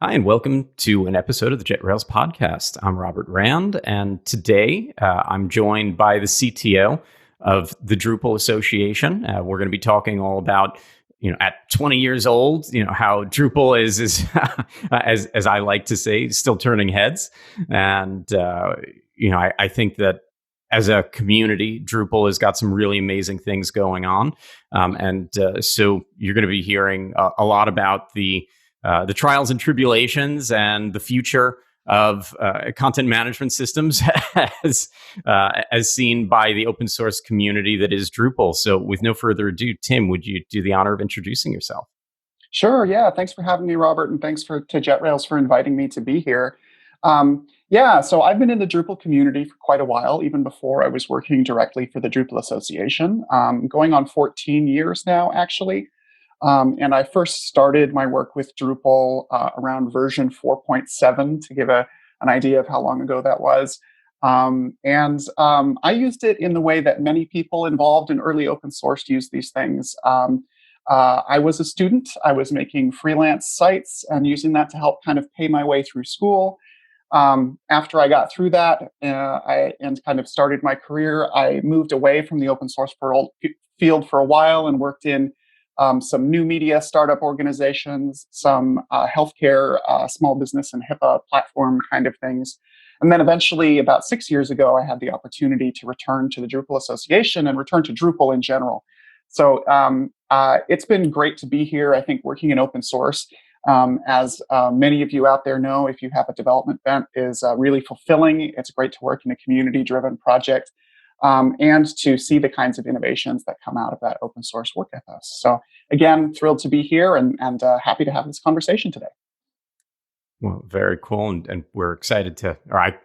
Hi, and welcome to an episode of the JetRails podcast. I'm Robert Rand, and today I'm joined by the CTO of the Drupal Association. We're going to be talking all about, at 20 years old, how Drupal is as I like to say, still turning heads. And I think that as a community, Drupal has got some really amazing things going on, so you're going to be hearing a lot about the trials and tribulations and the future of content management systems as seen by the open source community that is Drupal. So with no further ado, Tim, would you do the honor of introducing yourself? Sure. Yeah. Thanks for having me, Robert, and thanks to JetRails for inviting me to be here. So I've been in the Drupal community for quite a while, even before I was working directly for the Drupal Association, going on 14 years now, actually. And I first started my work with Drupal around version 4.7 to give an idea of how long ago that was. I used it in the way that many people involved in early open source use these things. I was a student. I was making freelance sites and using that to help kind of pay my way through school. After I got through that and kind of started my career, I moved away from the open source field for a while and worked in some new media startup organizations, some healthcare, small business and HIPAA platform kind of things. And then eventually, about 6 years ago, I had the opportunity to return to the Drupal Association and return to Drupal in general. So it's been great to be here, I think, working in open source. As many of you out there know, if you have a development bent, is really fulfilling. It's great to work in a community-driven project and to see the kinds of innovations that come out of that open source work ethos. So again, thrilled to be here and happy to have this conversation today. Well, very cool, and we're excited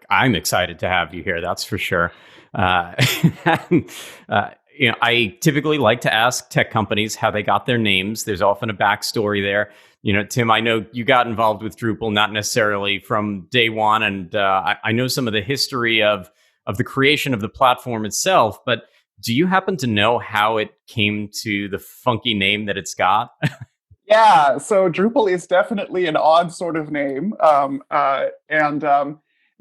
I'm excited to have you here. That's for sure. And, I typically like to ask tech companies how they got their names. There's often a backstory there. Tim, I know you got involved with Drupal not necessarily from day one, and I know some of the history of the creation of the platform itself. But do you happen to know how it came to the funky name that it's got? Yeah, so Drupal is definitely an odd sort of name. The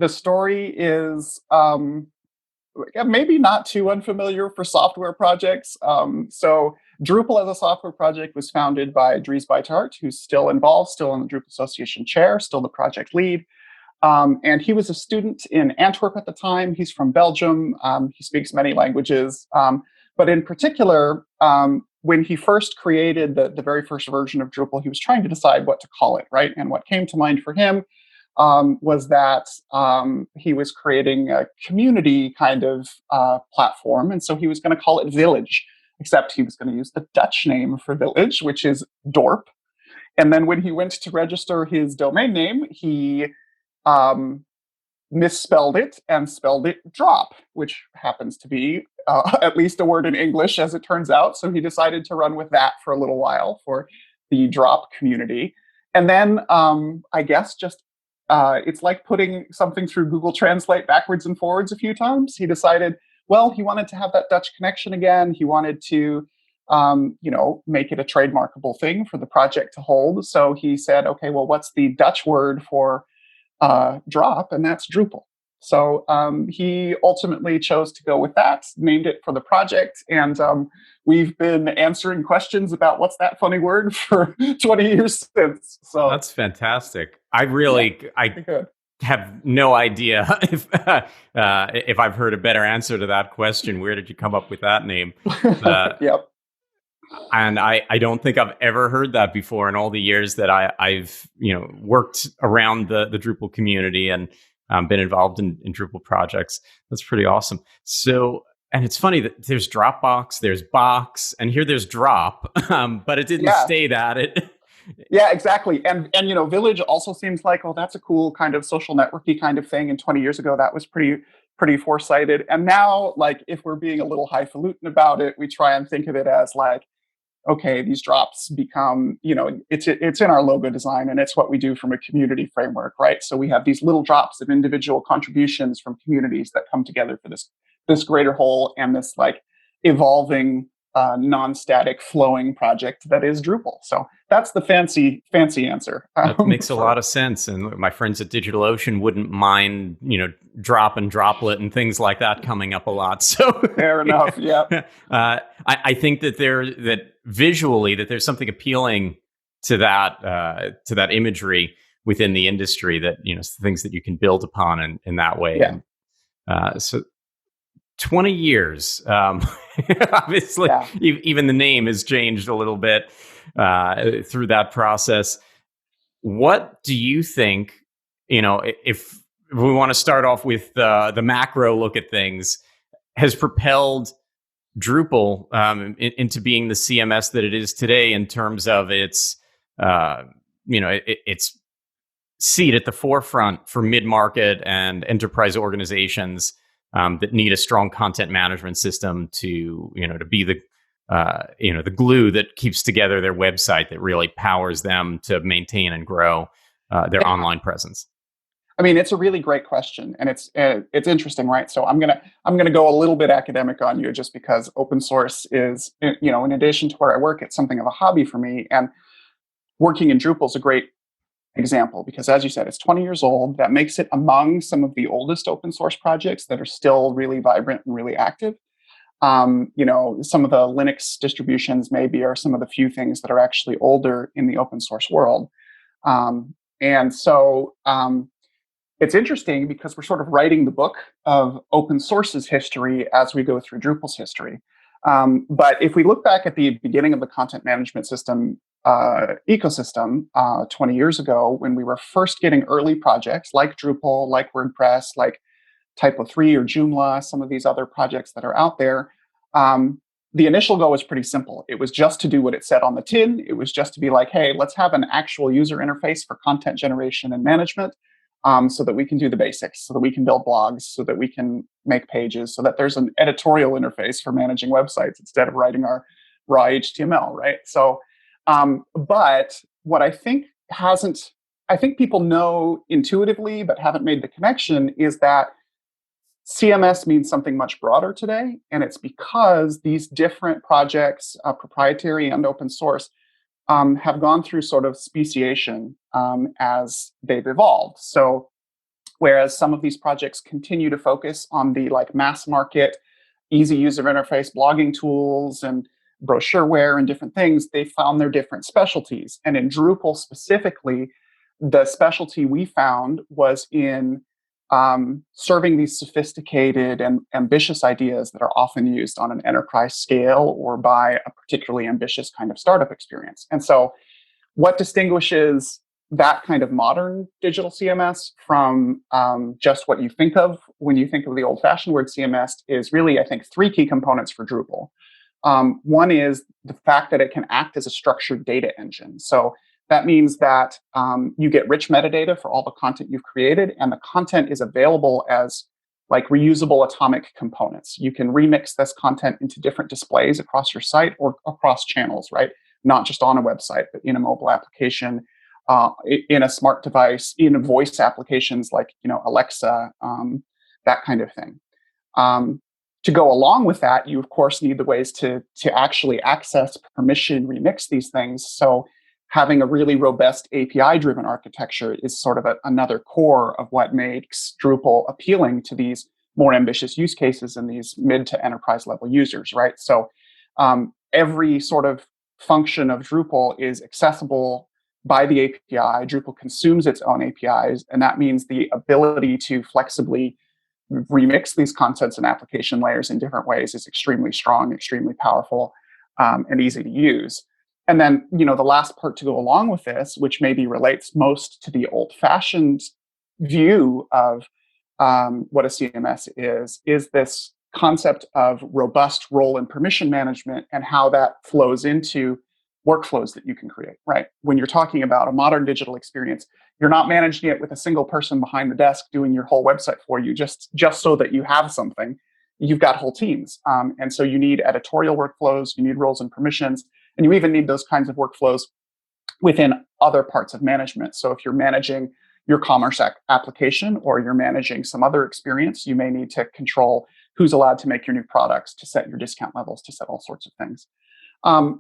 story is maybe not too unfamiliar for software projects. So Drupal as a software project was founded by Dries Buytaert, who's still involved, still in the Drupal Association chair, still the project lead. And he was a student in Antwerp at the time. He's from Belgium. He speaks many languages. But in particular, when he first created the very first version of Drupal, he was trying to decide what to call it, right? And what came to mind for him was that he was creating a community kind of platform. And so he was going to call it Village, except he was going to use the Dutch name for Village, which is Dorp. And then when he went to register his domain name, he misspelled it and spelled it drop, which happens to be at least a word in English, as it turns out. So he decided to run with that for a little while for the drop community. And then I guess just it's like putting something through Google Translate backwards and forwards a few times. He decided, well, he wanted to have that Dutch connection again. He wanted to make it a trademarkable thing for the project to hold. So he said, okay, well, what's the Dutch word for drop? And that's Drupal. So he ultimately chose to go with that, named it for the project. And we've been answering questions about what's that funny word for 20 years since. So That's fantastic. I have no idea if I've heard a better answer to that question. Where did you come up with that name? Yep. And I don't think I've ever heard that before in all the years that I've worked around the Drupal community and been involved in Drupal projects. That's pretty awesome. So, and it's funny that there's Dropbox, there's Box, and here there's Drop, but it didn't stay that. Yeah, exactly. And Village also seems like, oh, that's a cool kind of social networky kind of thing. And 20 years ago, that was pretty foresighted. And now, like, if we're being a little highfalutin about it, we try and think of it as like, okay, these drops become, it's in our logo design, and it's what we do from a community framework, right? So we have these little drops of individual contributions from communities that come together for this greater whole and this like evolving non-static flowing project that is Drupal. So that's the fancy answer. That makes a lot of sense. And my friends at DigitalOcean wouldn't mind, drop and droplet and things like that coming up a lot. So fair enough. Yeah. I think that visually that there's something appealing to that imagery within the industry that, things that you can build upon in that way. Yeah. And, so 20 years, obviously, even the name has changed a little bit through that process. What do you think, if we want to start off with the macro look at things, has propelled Drupal into being the CMS that it is today in terms of its, its seat at the forefront for mid-market and enterprise organizations that need a strong content management system to be the glue that keeps together their website, that really powers them to maintain and grow their online presence? I mean, it's a really great question, and it's interesting, right? So I'm gonna go a little bit academic on you, just because open source is, in addition to where I work, it's something of a hobby for me, and working in Drupal is a great example because, as you said, it's 20 years old. That makes it among some of the oldest open source projects that are still really vibrant and really active. Some of the Linux distributions maybe are some of the few things that are actually older in the open source world. And so it's interesting because we're sort of writing the book of open source's history as we go through Drupal's history. But if we look back at the beginning of the content management system ecosystem 20 years ago, when we were first getting early projects like Drupal, like WordPress, like Typo3 or Joomla, some of these other projects that are out there, the initial goal was pretty simple. It was just to do what it said on the tin. It was just to be like, hey, let's have an actual user interface for content generation and management, so that we can do the basics, so that we can build blogs, so that we can make pages, so that there's an editorial interface for managing websites instead of writing our raw HTML, right? So, but what I think people know intuitively but haven't made the connection is that CMS means something much broader today, and it's because these different projects, proprietary and open source, have gone through sort of speciation as they've evolved. So, whereas some of these projects continue to focus on the mass market, easy user interface blogging tools and brochureware and different things, they found their different specialties. And in Drupal specifically, the specialty we found was in serving these sophisticated and ambitious ideas that are often used on an enterprise scale or by a particularly ambitious kind of startup experience. And so what distinguishes that kind of modern digital CMS from just what you think of when you think of the old-fashioned word CMS is really, I think, three key components for Drupal. One is the fact that it can act as a structured data engine. So that means that you get rich metadata for all the content you've created, and the content is available as reusable atomic components. You can remix this content into different displays across your site or across channels, right? Not just on a website, but in a mobile application, in a smart device, in voice applications like Alexa, that kind of thing. To go along with that, you of course need the ways to actually access, permission, remix these things. So having a really robust API-driven architecture is sort of another core of what makes Drupal appealing to these more ambitious use cases and these mid to enterprise level users, right? So every sort of function of Drupal is accessible by the API. Drupal consumes its own APIs, and that means the ability to flexibly remix these contents and application layers in different ways is extremely strong, extremely powerful, and easy to use. And then, the last part to go along with this, which maybe relates most to the old-fashioned view of what a CMS is this concept of robust role and permission management and how that flows into workflows that you can create, right? When you're talking about a modern digital experience, you're not managing it with a single person behind the desk doing your whole website for you, just so that you have something. You've got whole teams. And so you need editorial workflows, you need roles and permissions, and you even need those kinds of workflows within other parts of management. So if you're managing your commerce application or you're managing some other experience, you may need to control who's allowed to make your new products, to set your discount levels, to set all sorts of things.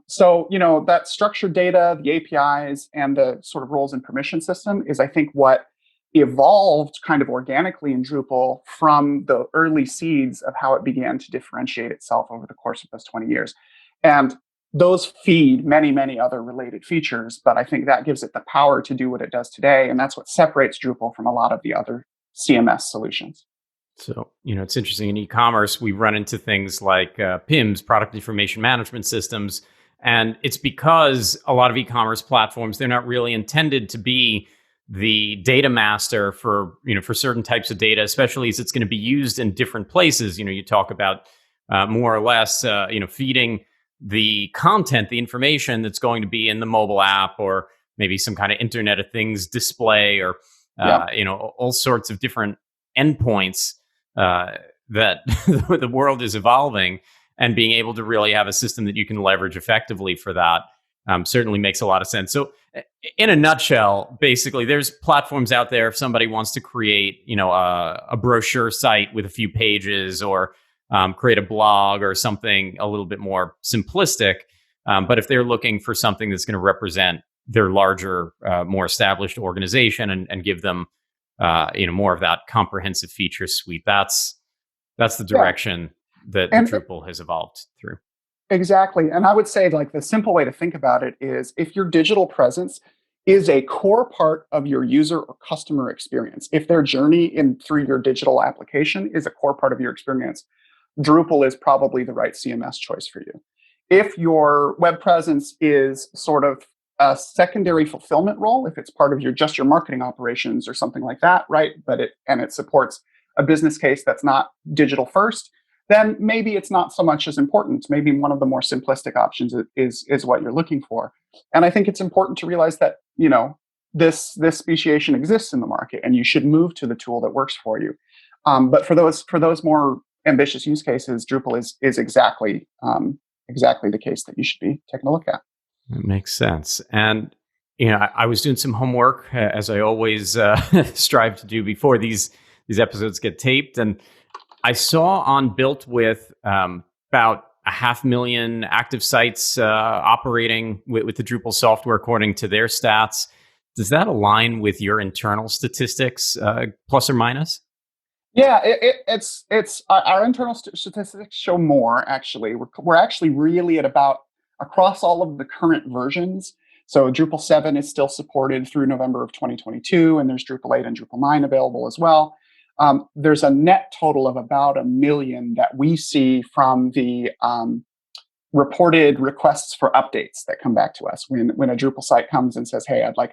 So, that structured data, the APIs, and the sort of roles and permission system is, I think, what evolved kind of organically in Drupal from the early seeds of how it began to differentiate itself over the course of those 20 years. And those feed many, many other related features, but I think that gives it the power to do what it does today. And that's what separates Drupal from a lot of the other CMS solutions. So, it's interesting. In e-commerce, we run into things like PIMS, product information management systems. And it's because a lot of e-commerce platforms, they're not really intended to be the data master for certain types of data, especially as it's going to be used in different places. You talk about more or less, feeding the content, the information that's going to be in the mobile app, or maybe some kind of Internet of Things display, or all sorts of different endpoints that the world is evolving, and being able to really have a system that you can leverage effectively for that certainly makes a lot of sense. So in a nutshell, basically, there's platforms out there if somebody wants to create, a brochure site with a few pages, or create a blog or something a little bit more simplistic. But if they're looking for something that's going to represent their larger, more established organization, and give them, more of that comprehensive feature suite, that's the direction that Drupal has evolved through. Exactly. And I would say, like, the simple way to think about it is, if your digital presence is a core part of your user or customer experience, if their journey through your digital application is a core part of your experience, Drupal is probably the right CMS choice for you. If your web presence is sort of a secondary fulfillment role, if it's part of your marketing operations or something like that, right? But it supports a business case that's not digital first, then maybe it's not so much as important. Maybe one of the more simplistic options is what you're looking for. And I think it's important to realize that, this speciation exists in the market, and you should move to the tool that works for you. But for those more ambitious use cases, Drupal is exactly the case that you should be taking a look at. That makes sense. And I was doing some homework, as I always strive to do before these episodes get taped, and I saw on Built With about 500,000 active sites operating with the Drupal software according to their stats. Does that align with your internal statistics, plus or minus? Yeah, it's our internal statistics show more. Actually, we're actually really at about, across all of the current versions. So Drupal 7 is still supported through November of 2022, and there's Drupal 8 and Drupal 9 available as well. There's a net total of about 1 million that we see from the reported requests for updates that come back to us. When a Drupal site comes and says, "Hey, I'd like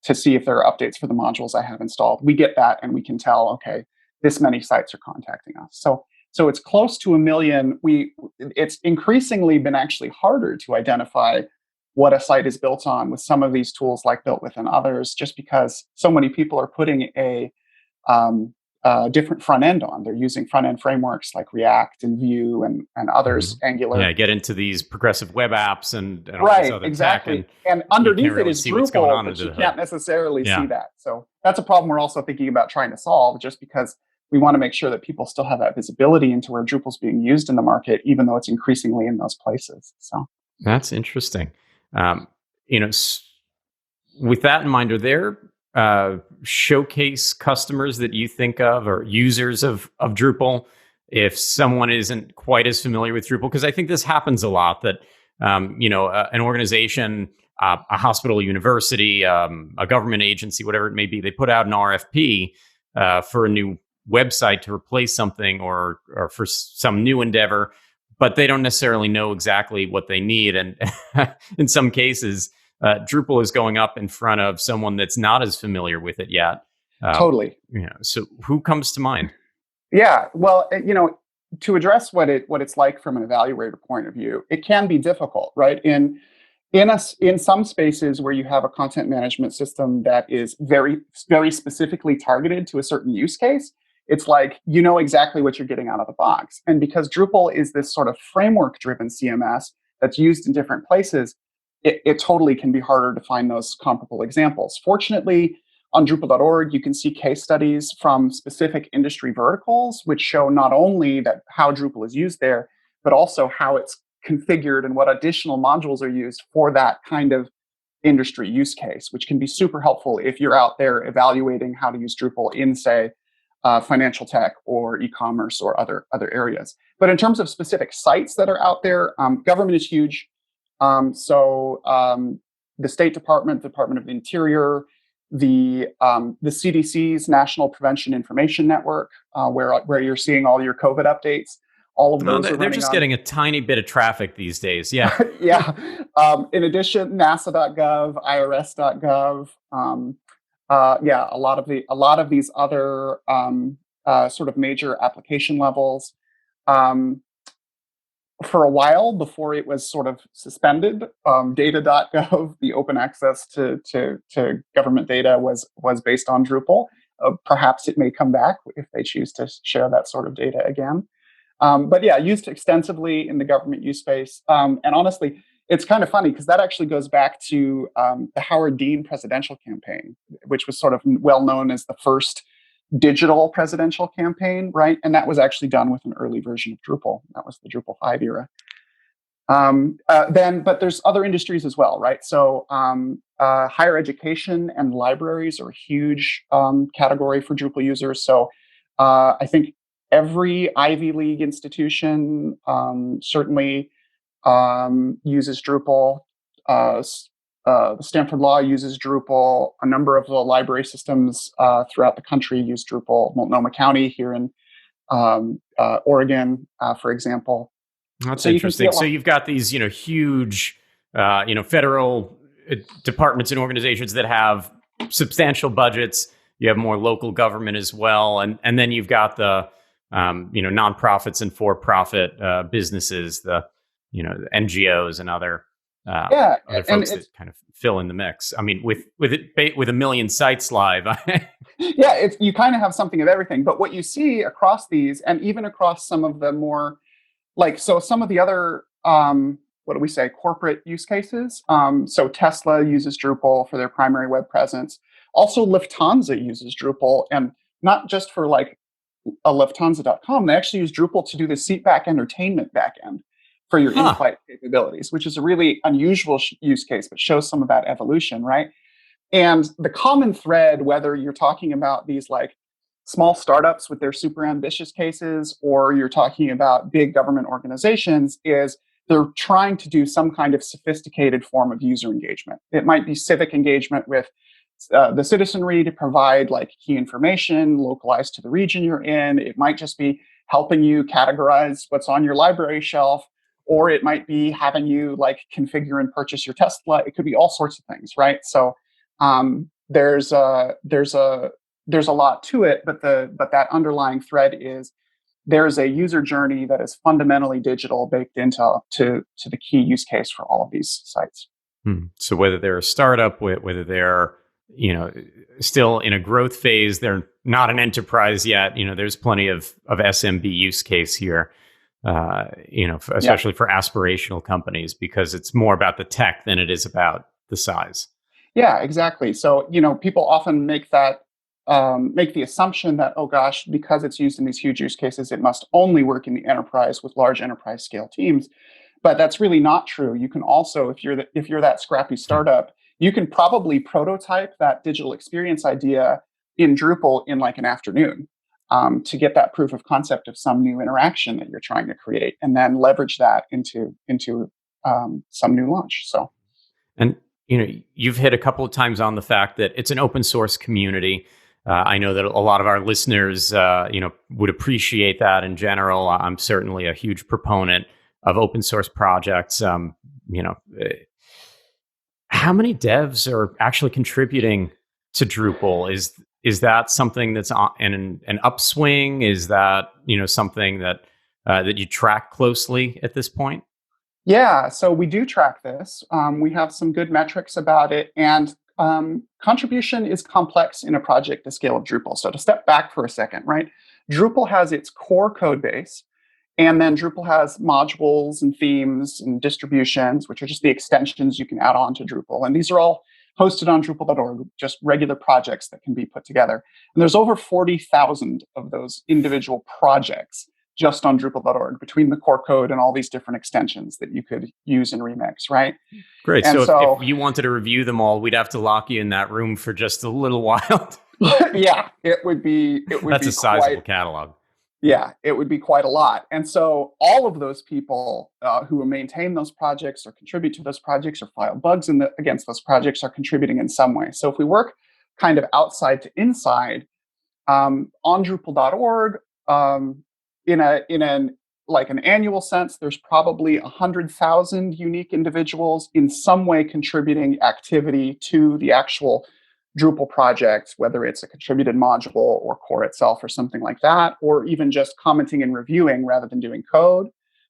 to see if there are updates for the modules I have installed," we get that, and we can tell, okay, this many sites are contacting us. So it's close to 1 million. It's increasingly been actually harder to identify what a site is built on with some of these tools like Built With and others, just because so many people are putting a different front end on. They're using front end frameworks like React and Vue and others, Angular. Yeah, get into these progressive web apps and all right, this other exactly. tech, and underneath really it is Drupal, but you can't necessarily see that. So that's a problem we're also thinking about trying to solve, just because we want to make sure that people still have that visibility into where Drupal's being used in the market, even though it's increasingly in those places. So that's interesting. With that in mind, are there showcase customers that you think of, or users of Drupal, if someone isn't quite as familiar with Drupal? Because I think this happens a lot, that an organization, a hospital, university, a government agency, whatever it may be, they put out an RFP for a new website to replace something, or for some new endeavor, but they don't necessarily know exactly what they need. And in some cases, Drupal is going up in front of someone that's not as familiar with it yet. Totally. So who comes to mind? Yeah, well, to address what it's like from an evaluator point of view, it can be difficult, right? In some spaces where you have a content management system that is very, very specifically targeted to a certain use case, it's like, exactly what you're getting out of the box. And because Drupal is this sort of framework-driven CMS that's used in different places, it totally can be harder to find those comparable examples. Fortunately, on Drupal.org, you can see case studies from specific industry verticals, which show not only that how Drupal is used there, but also how it's configured and what additional modules are used for that kind of industry use case, which can be super helpful if you're out there evaluating how to use Drupal in, say, financial tech or e-commerce or other areas. But in terms of specific sites that are out there, government is huge. The State Department, the Department of the Interior, the CDC's National Prevention Information Network, where you're seeing all your COVID updates. All of those they're just getting a tiny bit of traffic these days. Yeah. Yeah. In addition, NASA.gov, IRS.gov. A lot of these other sort of major application levels. For a while before it was sort of suspended, data.gov, the open access to government data was based on Drupal. Perhaps it may come back if they choose to share that sort of data again. But yeah, used extensively in the government use space. And honestly, it's kind of funny because that actually goes back to the Howard Dean presidential campaign, which was sort of well known as the first digital presidential campaign, right? And that was actually done with an early version of Drupal. That was the Drupal 5 era. But there's other industries as well, right? So higher education and libraries are a huge category for Drupal users. So I think every Ivy League institution certainly uses Drupal. The Stanford Law uses Drupal. A number of the library systems throughout the country use Drupal. Multnomah County here in Oregon, for example. That's interesting. So you've got these, huge, federal departments and organizations that have substantial budgets. You have more local government as well, and then you've got the nonprofits and for-profit businesses, the NGOs and other folks that kind of fill in the mix. I mean, with a million sites live. Yeah, you kind of have something of everything. But what you see across these, and even across some of the more, some of the other, corporate use cases. So Tesla uses Drupal for their primary web presence. Also, Lufthansa uses Drupal, and not just for a Lufthansa.com. They actually use Drupal to do the seatback entertainment backend for your in-flight capabilities, which is a really unusual use case, but shows some of that evolution, right? And the common thread, whether you're talking about these small startups with their super ambitious cases, or you're talking about big government organizations, is they're trying to do some kind of sophisticated form of user engagement. It might be civic engagement with the citizenry to provide key information localized to the region you're in. It might just be helping you categorize what's on your library shelf, or it might be having you configure and purchase your Tesla. It could be all sorts of things, right? So there's a lot to it, but that underlying thread is there's a user journey that is fundamentally digital baked into the key use case for all of these sites. So whether they're a startup, whether they're still in a growth phase, they're not an enterprise yet. There's plenty of SMB use case here. Especially for aspirational companies, because it's more about the tech than it is about the size. Yeah, exactly. So, people often make the assumption that, oh gosh, because it's used in these huge use cases, it must only work in the enterprise with large enterprise scale teams. But that's really not true. You can also, if you're that scrappy startup, you can probably prototype that digital experience idea in Drupal in an afternoon. To get that proof of concept of some new interaction that you're trying to create, and then leverage that into some new launch. So, and you've hit a couple of times on the fact that it's an open source community. I know that a lot of our listeners, would appreciate that in general. I'm certainly a huge proponent of open source projects. How many devs are actually contributing to Drupal? Is that something that's in an upswing? Is that something that you track closely at this point? Yeah, so we do track this. We have some good metrics about it, and contribution is complex in a project the scale of Drupal. So to step back for a second, right? Drupal has its core code base, and then Drupal has modules and themes and distributions, which are just the extensions you can add on to Drupal. And these are all hosted on Drupal.org, just regular projects that can be put together. And there's over 40,000 of those individual projects just on Drupal.org between the core code and all these different extensions that you could use in Remix, right? Great. And So if you wanted to review them all, we'd have to lock you in that room for just a little while. Yeah, it would be. That's a sizable catalog. Yeah, it would be quite a lot. And so all of those people who maintain those projects or contribute to those projects or file bugs against those projects are contributing in some way. So if we work kind of outside to inside on Drupal.org, in an annual sense, there's probably 100,000 unique individuals in some way contributing activity to the actual Drupal project, whether it's a contributed module or core itself or something like that, or even just commenting and reviewing rather than doing code,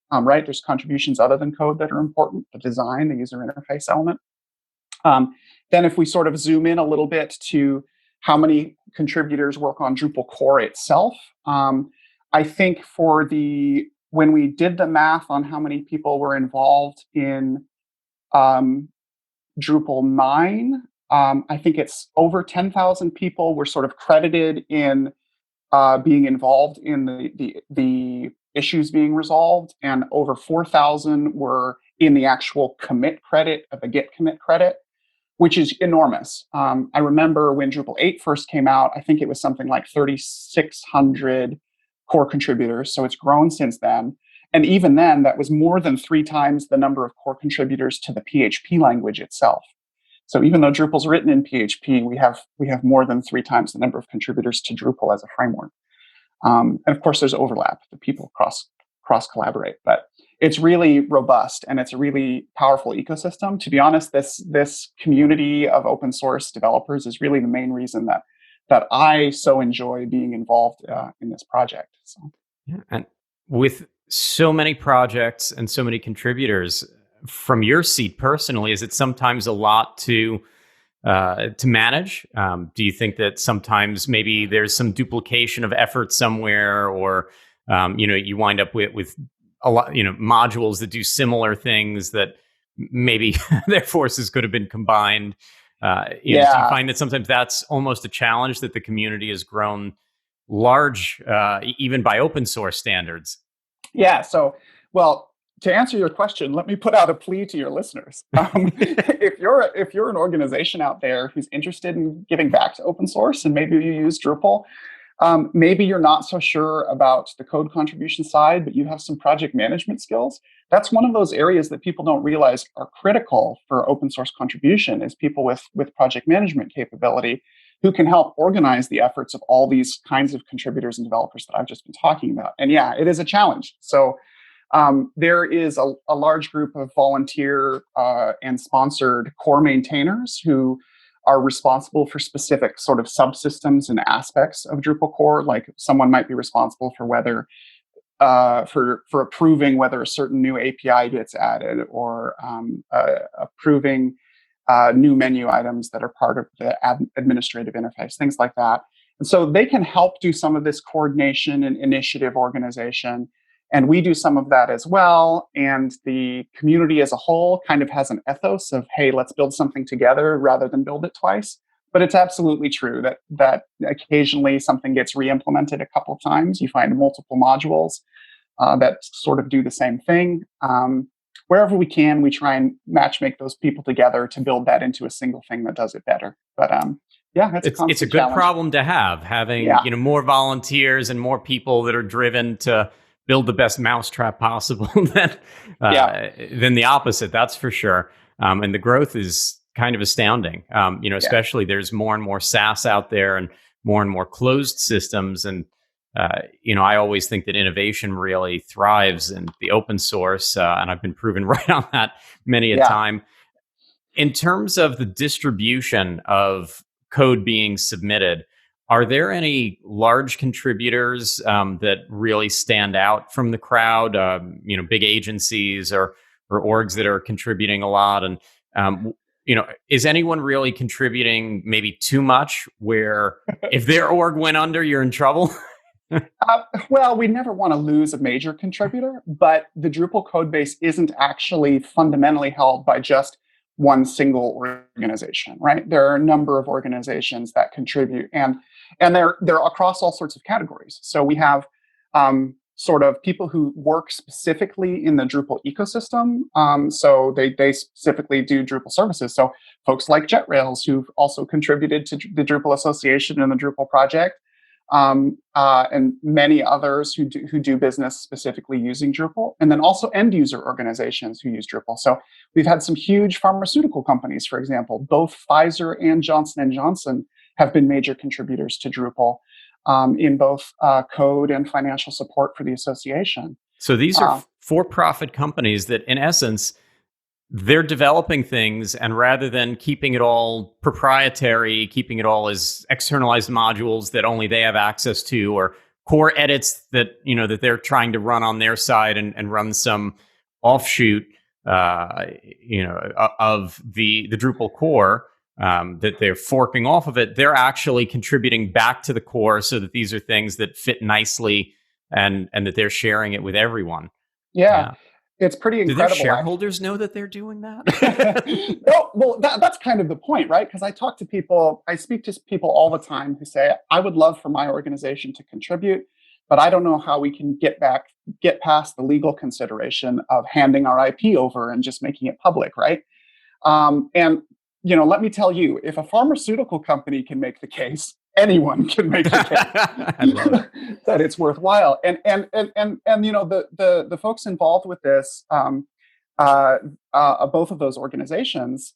right? There's contributions other than code that are important, the design, the user interface element. Then if we sort of zoom in a little bit to how many contributors work on Drupal core itself, I think when we did the math on how many people were involved in Drupal 9, I think it's over 10,000 people were sort of credited in being involved in the issues being resolved, and over 4,000 were in the actual commit credit of the Git commit credit, which is enormous. I remember when Drupal 8 first came out, I think it was something like 3,600 core contributors. So it's grown since then. And even then, that was more than 3 times the number of core contributors to the PHP language itself. So even though Drupal's written in PHP, we have more than 3 times the number of contributors to Drupal as a framework. And of course, there's overlap. The people cross collaborate, but it's really robust and it's a really powerful ecosystem. To be honest, this community of open source developers is really the main reason that I so enjoy being involved in this project. So, yeah, and with so many projects and so many contributors, from your seat personally, is it sometimes a lot to manage? Do you think that sometimes maybe there's some duplication of effort somewhere, or you wind up with a lot, modules that do similar things that maybe their forces could have been combined? Do you find that sometimes that's almost a challenge, that the community has grown large, even by open source standards? Yeah. So, well, to answer your question, let me put out a plea to your listeners. If you're an organization out there who's interested in giving back to open source, and maybe you use Drupal, maybe you're not so sure about the code contribution side, but you have some project management skills. That's one of those areas that people don't realize are critical for open source contribution, is people with project management capability who can help organize the efforts of all these kinds of contributors and developers that I've just been talking about. And yeah, it is a challenge. So there is a large group of volunteer and sponsored core maintainers who are responsible for specific sort of subsystems and aspects of Drupal core. Like someone might be responsible for whether for approving whether a certain new API gets added, or approving new menu items that are part of the administrative interface, things like that. And so they can help do some of this coordination and initiative organization. And we do some of that as well. And the community as a whole kind of has an ethos of, hey, let's build something together rather than build it twice. But it's absolutely true that occasionally something gets re-implemented a couple of times. You find multiple modules that sort of do the same thing. Wherever we can, we try and make those people together to build that into a single thing that does it better. But yeah, it's a good problem to have, having more volunteers and more people that are driven to build the best mousetrap possible than the opposite. That's for sure. And the growth is kind of astounding. Especially there's more and more SaaS out there and more closed systems. And, I always think that innovation really thrives in the open source. And I've been proven right on that many a time. In terms of the distribution of code being submitted, are there any large contributors that really stand out from the crowd? Big agencies or orgs that are contributing a lot, and is anyone really contributing maybe too much, where if their org went under, you're in trouble? Well, we never want to lose a major contributor, but the Drupal code base isn't actually fundamentally held by just one single organization, right? There are a number of organizations that contribute, and they're across all sorts of categories. So we have sort of people who work specifically in the Drupal ecosystem. So they specifically do Drupal services. So folks like JetRails, who've also contributed to the Drupal Association and the Drupal project, and many others who do business specifically using Drupal, and then also end user organizations who use Drupal. So we've had some huge pharmaceutical companies, for example. Both Pfizer and Johnson & Johnson have been major contributors to Drupal in both code and financial support for the association. So these are for-profit companies that, in essence, they're developing things, and rather than keeping it all proprietary, keeping it all as externalized modules that only they have access to, or core edits that that they're trying to run on their side and run some offshoot of the Drupal core that they're forking off of it, they're actually contributing back to the core, so that these are things that fit nicely and that they're sharing it with everyone. Yeah. It's pretty incredible. Do their shareholders know that they're doing that? No, well, that's kind of the point, right? Because I speak to people all the time who say, I would love for my organization to contribute, but I don't know how we can get past the legal consideration of handing our IP over and just making it public, right? And let me tell you, if a pharmaceutical company can make the case, anyone can make the case that it's worthwhile. And the folks involved with this, both of those organizations,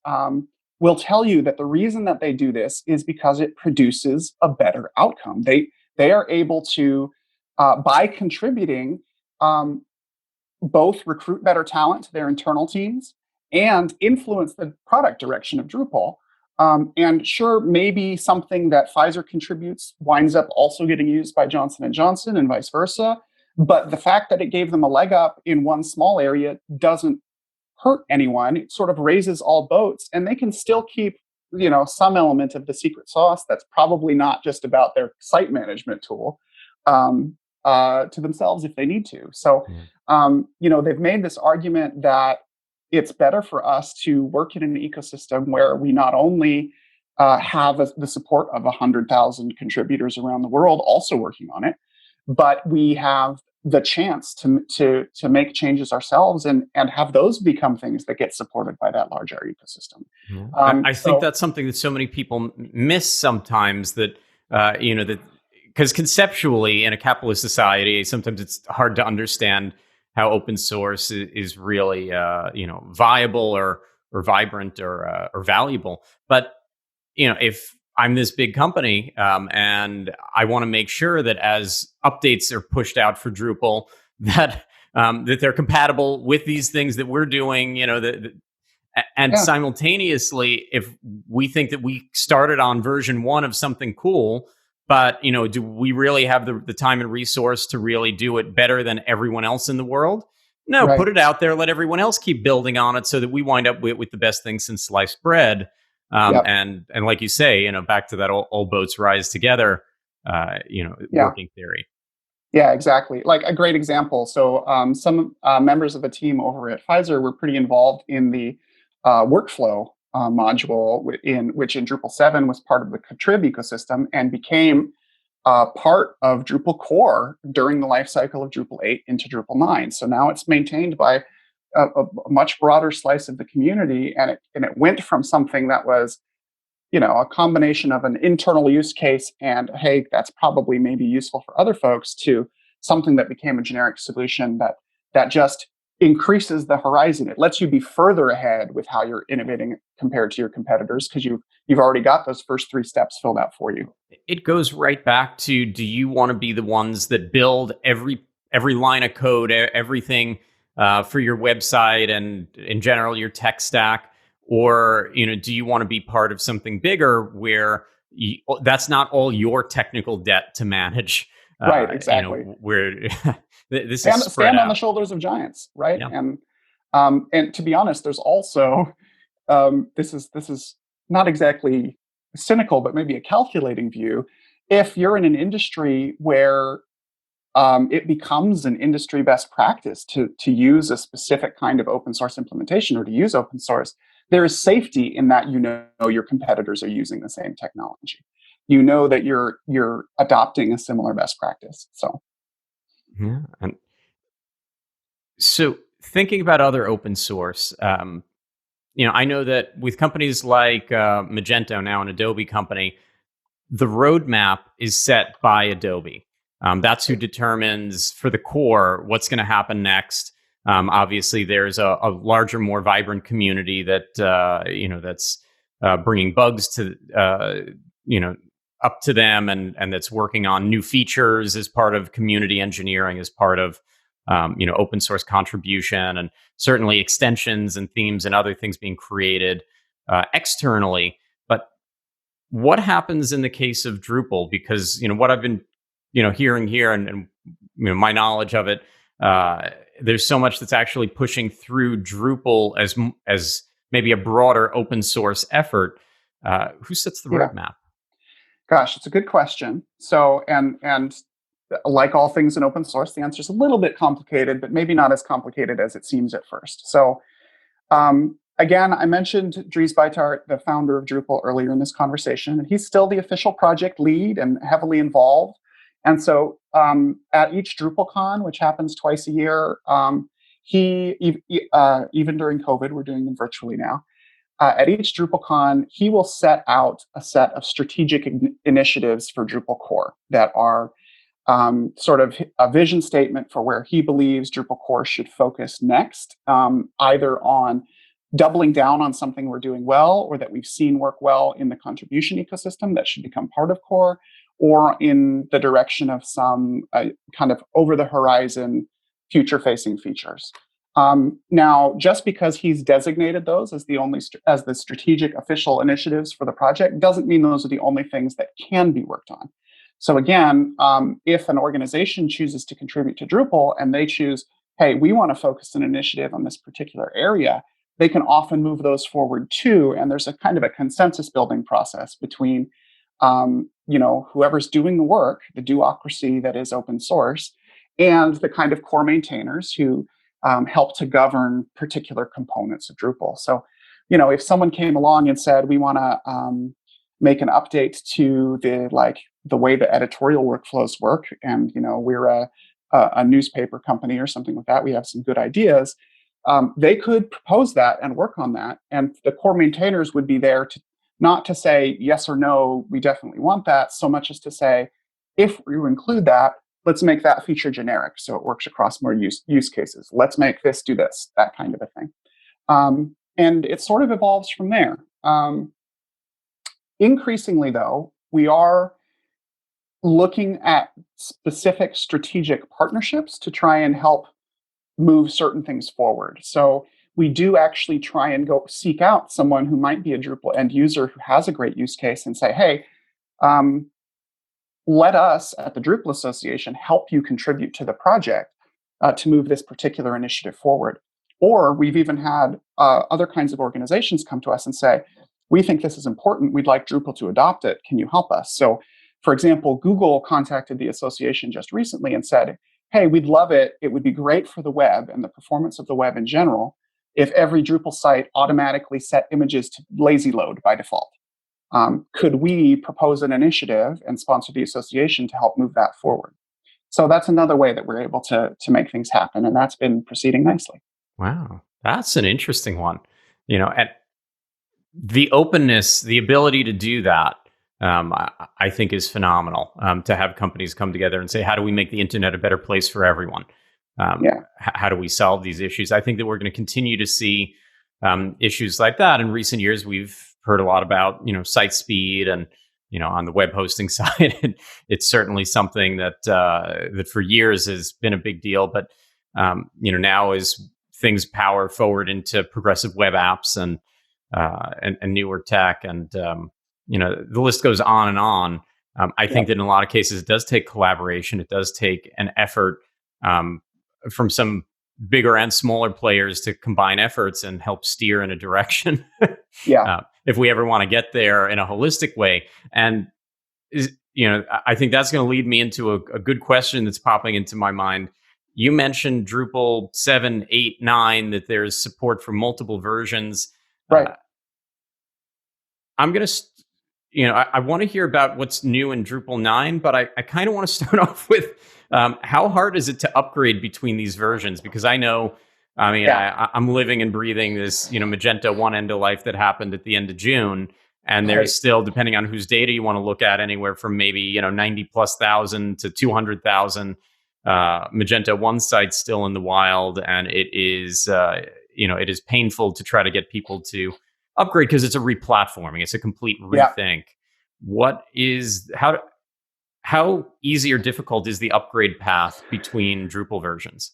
will tell you that the reason that they do this is because it produces a better outcome. They are able to, by contributing, both recruit better talent to their internal teams and influence the product direction of Drupal. And sure, maybe something that Pfizer contributes winds up also getting used by Johnson & Johnson and vice versa. But the fact that it gave them a leg up in one small area doesn't hurt anyone. It sort of raises all boats, and they can still keep, some element of the secret sauce that's probably not just about their site management tool to themselves if they need to. So, they've made this argument that it's better for us to work in an ecosystem where we not only have the support of 100,000 contributors around the world also working on it, but we have the chance to make changes ourselves and have those become things that get supported by that larger ecosystem. I think that's something that so many people miss sometimes, that because conceptually in a capitalist society, sometimes it's hard to understand how open source is really, viable or vibrant or valuable. But if I'm this big company and I want to make sure that as updates are pushed out for Drupal, that they're compatible with these things that we're doing, simultaneously, if we think that we started on version 1 of something cool, but, do we really have the time and resource to really do it better than everyone else in the world? No, right. Put it out there. Let everyone else keep building on it so that we wind up with the best thing since sliced bread. And like you say, back to that all boats rise together, working theory. Yeah, exactly. Like a great example. So some members of the team over at Pfizer were pretty involved in the workflow module, which in Drupal 7 was part of the Contrib ecosystem and became part of Drupal core during the life cycle of Drupal 8 into Drupal 9. So now it's maintained by a much broader slice of the community, and it went from something that was, a combination of an internal use case and, hey, that's probably maybe useful for other folks, to something that became a generic solution that just increases the horizon. It lets you be further ahead with how you're innovating compared to your competitors, because you've already got those first 3 steps filled out for you. It goes right back to, do you want to be the ones that build every line of code, everything for your website and in general your tech stack, or do you want to be part of something bigger where that's not all your technical debt to manage? Right, exactly. Where this stand is spread out on the shoulders of giants, right? Yeah. And to be honest, there's also this is not exactly cynical, but maybe a calculating view. If you're in an industry where it becomes an industry best practice to use a specific kind of open source implementation or to use open source, there is safety in that your competitors are using the same technology. You know that you're adopting a similar best practice. So Yeah. And so thinking about other open source, I know that with companies like Magento, now an Adobe company, the roadmap is set by Adobe. That's who determines for the core what's going to happen next. Obviously, there's a larger, more vibrant community that's bringing bugs to up to them, and that's working on new features as part of community engineering, as part of open source contribution, and certainly extensions and themes and other things being created externally. But what happens in the case of Drupal? Because what I've been hearing here, and my knowledge of it, there's so much that's actually pushing through Drupal as maybe a broader open source effort. Who sets the roadmap? Gosh, it's a good question. So, and like all things in open source, the answer is a little bit complicated, but maybe not as complicated as it seems at first. So, again, I mentioned Dries Buytaert, the founder of Drupal, earlier in this conversation, and he's still the official project lead and heavily involved. And so at each DrupalCon, which happens twice a year, he, even during COVID, we're doing them virtually now, at each DrupalCon, he will set out a set of strategic initiatives for Drupal core that are sort of a vision statement for where he believes Drupal core should focus next, either on doubling down on something we're doing well or that we've seen work well in the contribution ecosystem that should become part of core, or in the direction of some kind of over the horizon future facing features. Now, just because he's designated those as as the strategic official initiatives for the project doesn't mean those are the only things that can be worked on. So again, if an organization chooses to contribute to Drupal and they choose, hey, we want to focus an initiative on this particular area, they can often move those forward too. And there's a kind of a consensus building process between whoever's doing the work, the duocracy that is open source, and the kind of core maintainers who help to govern particular components of Drupal. So, if someone came along and said, we want to make an update to the way the editorial workflows work, and we're a newspaper company or something like that, we have some good ideas, they could propose that and work on that, and the core maintainers would be there to not to say yes or no, we definitely want that, so much as to say, if we include that, let's make that feature generic so it works across more use cases. Let's make this do this, that kind of a thing. And it sort of evolves from there. Increasingly, though, we are looking at specific strategic partnerships to try and help move certain things forward. So we do actually try and go seek out someone who might be a Drupal end user who has a great use case and say, hey, let us at the Drupal Association help you contribute to the project to move this particular initiative forward. Or we've even had other kinds of organizations come to us and say, we think this is important. We'd like Drupal to adopt it. Can you help us? So, for example, Google contacted the association just recently and said, hey, we'd love it. It would be great for the web and the performance of the web in general if every Drupal site automatically set images to lazy load by default. Could we propose an initiative and sponsor the association to help move that forward? So that's another way that we're able to make things happen, and that's been proceeding nicely. Wow, that's an interesting one. And the openness, the ability to do that, I think is phenomenal. To have companies come together and say, how do we make the internet a better place for everyone? How do we solve these issues? I think that we're going to continue to see issues like that. In recent years, we've heard a lot about, site speed, and, on the web hosting side, it's certainly something that that for years has been a big deal. But, now as things power forward into progressive web apps and newer tech, and, the list goes on and on. I think that in a lot of cases, it does take collaboration. It does take an effort from some bigger and smaller players to combine efforts and help steer in a direction. If we ever want to get there in a holistic way. And, I think that's going to lead me into a good question that's popping into my mind. You mentioned Drupal 7, 8, 9, that there's support for multiple versions. Right. I'm going to, I want to hear about what's new in Drupal 9, but I kind of want to start off with how hard is it to upgrade between these versions? Because I know, I'm living and breathing this, Magenta 1 end of life that happened at the end of June. And there's still, depending on whose data you want to look at, anywhere from maybe, 90 plus thousand to 200,000 Magenta 1 sites still in the wild. And it is, it is painful to try to get people to upgrade because it's a replatforming. It's a complete rethink. How easy or difficult is the upgrade path between Drupal versions?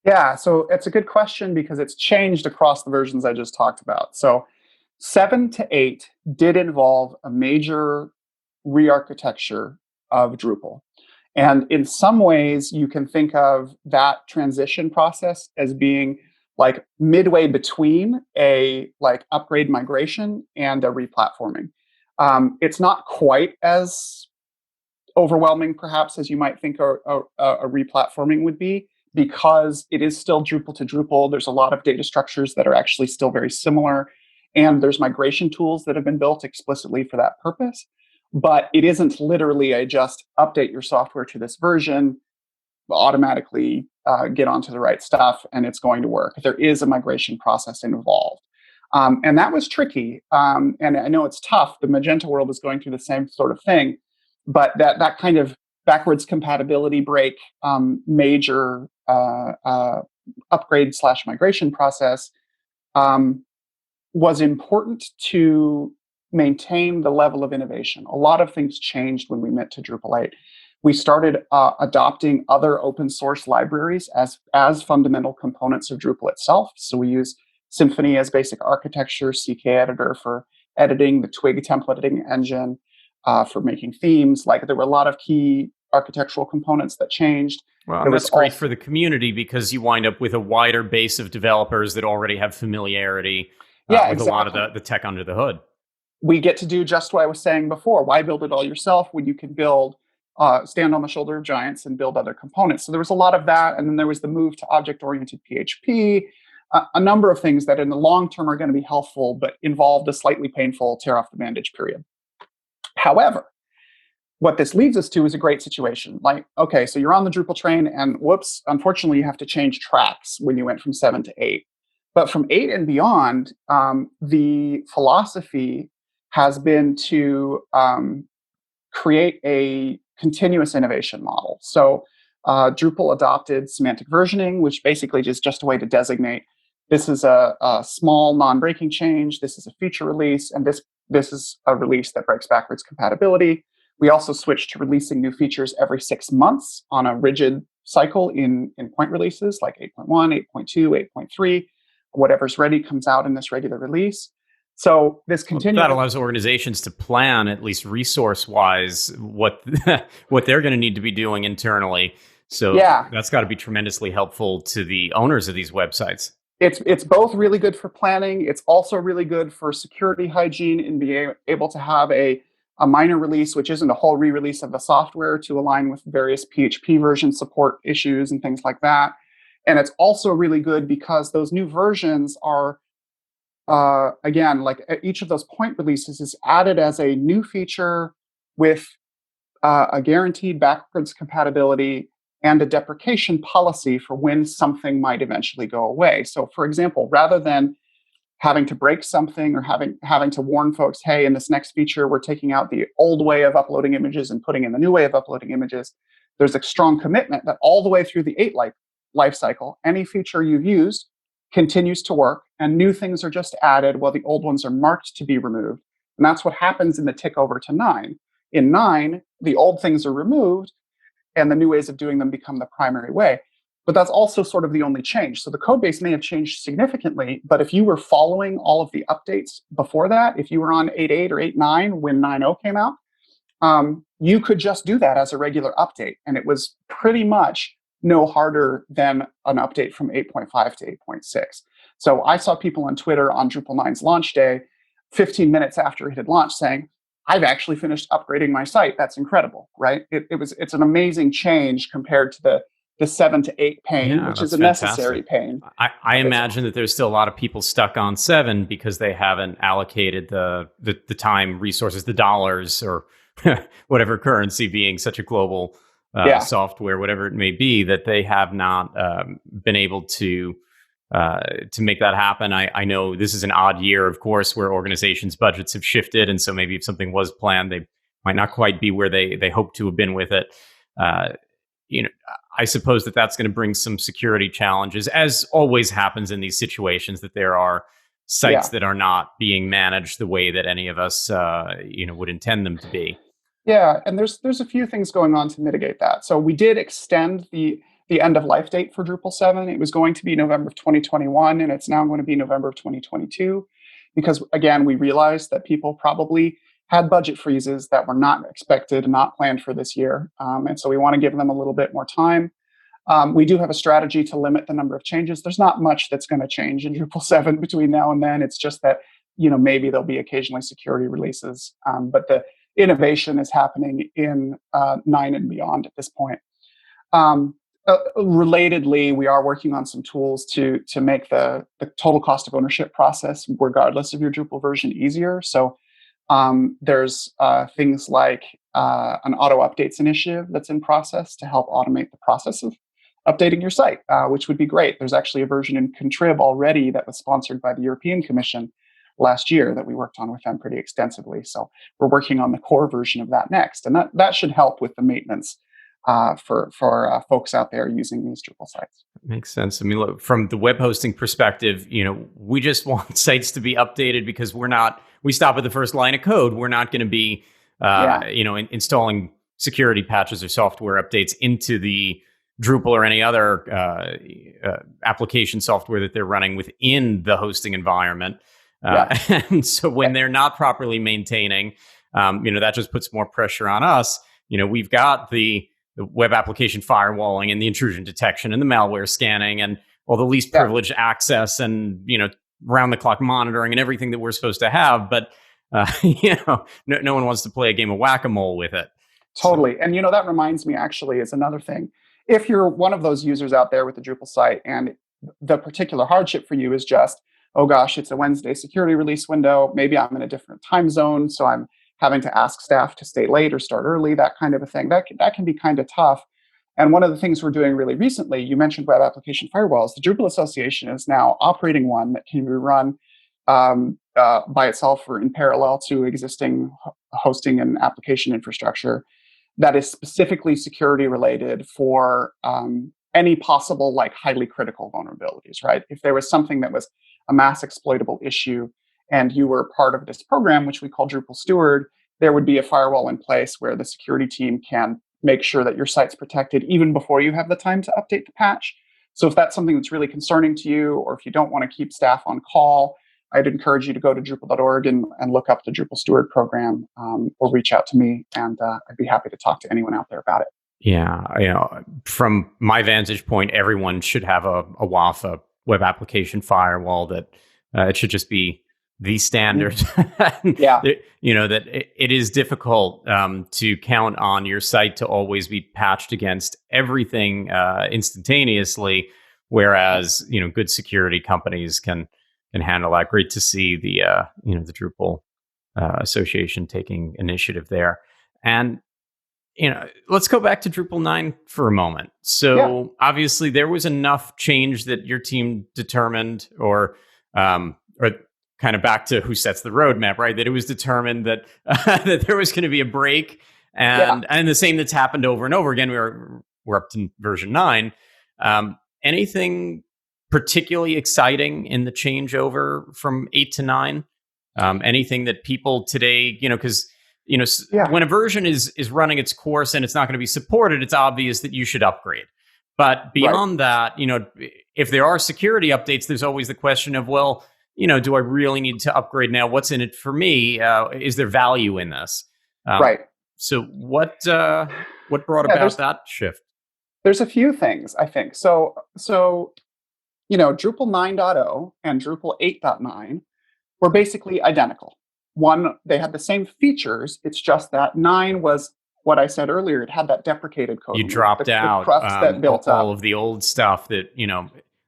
Yeah, so it's a good question because it's changed across the versions I just talked about. So 7 to 8 did involve a major re-architecture of Drupal. And in some ways, you can think of that transition process as being like midway between a like upgrade migration and a replatforming. It's not quite as overwhelming, perhaps, as you might think a replatforming would be, because it is still Drupal to Drupal. There's a lot of data structures that are actually still very similar, and there's migration tools that have been built explicitly for that purpose. But it isn't literally a just update your software to this version, automatically get onto the right stuff, and it's going to work. There is a migration process involved. And that was tricky. And I know it's tough. The Magenta world is going through the same sort of thing. But that kind of backwards compatibility break, major upgrade / migration process was important to maintain the level of innovation. A lot of things changed when we went to Drupal 8. We started adopting other open source libraries as fundamental components of Drupal itself. So we use Symfony as basic architecture, CK editor for editing, the Twig templating engine for making themes. Like, there were a lot of key architectural components that changed. Well, that's great for the community because you wind up with a wider base of developers that already have familiarity with a lot of the tech under the hood. We get to do just what I was saying before. Why build it all yourself when you can build, stand on the shoulder of giants and build other components? So there was a lot of that. And then there was the move to object-oriented PHP, a number of things that in the long term are going to be helpful, but involved a slightly painful tear off the bandage period. However, what this leads us to is a great situation. Like, okay, so you're on the Drupal train and whoops, unfortunately, you have to change tracks when you went from 7 to 8. But from 8 and beyond, the philosophy has been to create a continuous innovation model. So Drupal adopted semantic versioning, which basically is just a way to designate this is a small non-breaking change, this is a feature release, and this is a release that breaks backwards compatibility. We also switched to releasing new features every 6 months on a rigid cycle in point releases like 8.1, 8.2, 8.3. Whatever's ready comes out in this regular release. So this continues. That allows organizations to plan, at least resource-wise, what they're going to need to be doing internally. So that's got to be tremendously helpful to the owners of these websites. It's both really good for planning. It's also really good for security hygiene and being able to have a minor release, which isn't a whole re-release of the software, to align with various PHP version support issues and things like that. And it's also really good because those new versions are, again, like each of those point releases is added as a new feature with a guaranteed backwards compatibility and a deprecation policy for when something might eventually go away. So, for example, rather than having to break something or having to warn folks, hey, in this next feature, we're taking out the old way of uploading images and putting in the new way of uploading images, there's a strong commitment that all the way through the 8 life cycle, any feature you've used continues to work, and new things are just added while the old ones are marked to be removed. And that's what happens in the tick over to 9. In 9, the old things are removed, and the new ways of doing them become the primary way. But that's also sort of the only change. So the code base may have changed significantly, but if you were following all of the updates before that, if you were on 8.8 or 8.9 when 9.0 came out, you could just do that as a regular update. And it was pretty much no harder than an update from 8.5 to 8.6. So I saw people on Twitter on Drupal 9's launch day, 15 minutes after it had launched, saying, I've actually finished upgrading my site. That's incredible, right? It's an amazing change compared to the 7 to 8 pain, Yeah, which is that's a necessary fantastic. pain. I But it's imagine that there's still a lot of people stuck on 7 because they haven't allocated the time, resources, the dollars, or whatever currency, being such a global yeah, software, whatever it may be, that they have not been able to make that happen. I know this is an odd year, of course, where organizations' budgets have shifted, and so maybe if something was planned, they might not quite be where they hope to have been with it. Uh, you know, I suppose that that's going to bring some security challenges, as always happens in these situations. That there are sites yeah. that are not being managed the way that any of us, would intend them to be. Yeah, and there's a few things going on to mitigate that. So we did extend the end of life date for Drupal 7. It was going to be November of 2021, and it's now going to be November of 2022, because again, we realized that people probably had budget freezes that were not expected and not planned for this year, and so we want to give them a little bit more time. We do have a strategy to limit the number of changes. There's not much that's going to change in Drupal 7 between now and then. It's just that, maybe there'll be occasionally security releases, but the innovation is happening in 9 and beyond at this point. Relatedly, we are working on some tools to make the total cost of ownership process, regardless of your Drupal version, easier. So there's things like an auto updates initiative that's in process to help automate the process of updating your site, which would be great. There's actually a version in Contrib already that was sponsored by the European Commission last year that we worked on with them pretty extensively. So we're working on the core version of that next, and that should help with the maintenance for folks out there using these Drupal sites. Makes sense. I mean, look, from the web hosting perspective, we just want sites to be updated because we stop at the first line of code. We're not going to be, Yeah, installing security patches or software updates into the Drupal or any other application software that they're running within the hosting environment. yeah, And so when they're not properly maintaining, that just puts more pressure on us. We've got the web application firewalling and the intrusion detection and the malware scanning and all the least yeah. privileged access and, round the clock monitoring and everything that we're supposed to have. But, no one wants to play a game of whack-a-mole with it. So, Totally. And that reminds me, actually, is another thing. If you're one of those users out there with a Drupal site and the particular hardship for you is just, oh gosh, it's a Wednesday security release window, maybe I'm in a different time zone, so I'm having to ask staff to stay late or start early, that kind of a thing, that can be kind of tough. And one of the things we're doing really recently, you mentioned web application firewalls. The Drupal Association is now operating one that can be run by itself or in parallel to existing hosting and application infrastructure that is specifically security related for any possible highly critical vulnerabilities, right? If there was something that was a mass exploitable issue and you were part of this program, which we call Drupal Steward, there would be a firewall in place where the security team can make sure that your site's protected even before you have the time to update the patch. So if that's something that's really concerning to you, or if you don't want to keep staff on call, I'd encourage you to go to Drupal.org and look up the Drupal Steward program, or reach out to me, and I'd be happy to talk to anyone out there about it. yeah, from my vantage point, everyone should have a WAF, a web application firewall, that it should just be the standard. Yeah, That it is difficult to count on your site to always be patched against everything instantaneously, whereas good security companies can handle that. Great to see the Drupal Association taking initiative there. And let's go back to Drupal 9 for a moment. yeah, So obviously there was enough change that your team determined, or kind of back to who sets the roadmap, right? That it was determined that that there was going to be a break, yeah. and the same that's happened over and over again. We're up to version 9. Anything particularly exciting in the changeover from 8 to 9? Anything that people today, because Yeah, when a version is running its course and it's not going to be supported, it's obvious that you should upgrade. But right. beyond that, if there are security updates, there's always the question of, well, do I really need to upgrade now? What's in it for me? Is there value in this? Um, Right. so what brought Yeah, about that shift? there's a few things, I think. So Drupal 9.0 and Drupal 8.9 were basically identical. One, they had the same features. It's just that 9 was what I said earlier, it had that deprecated code You removed, dropped the out crust that built all up. of the old stuff that,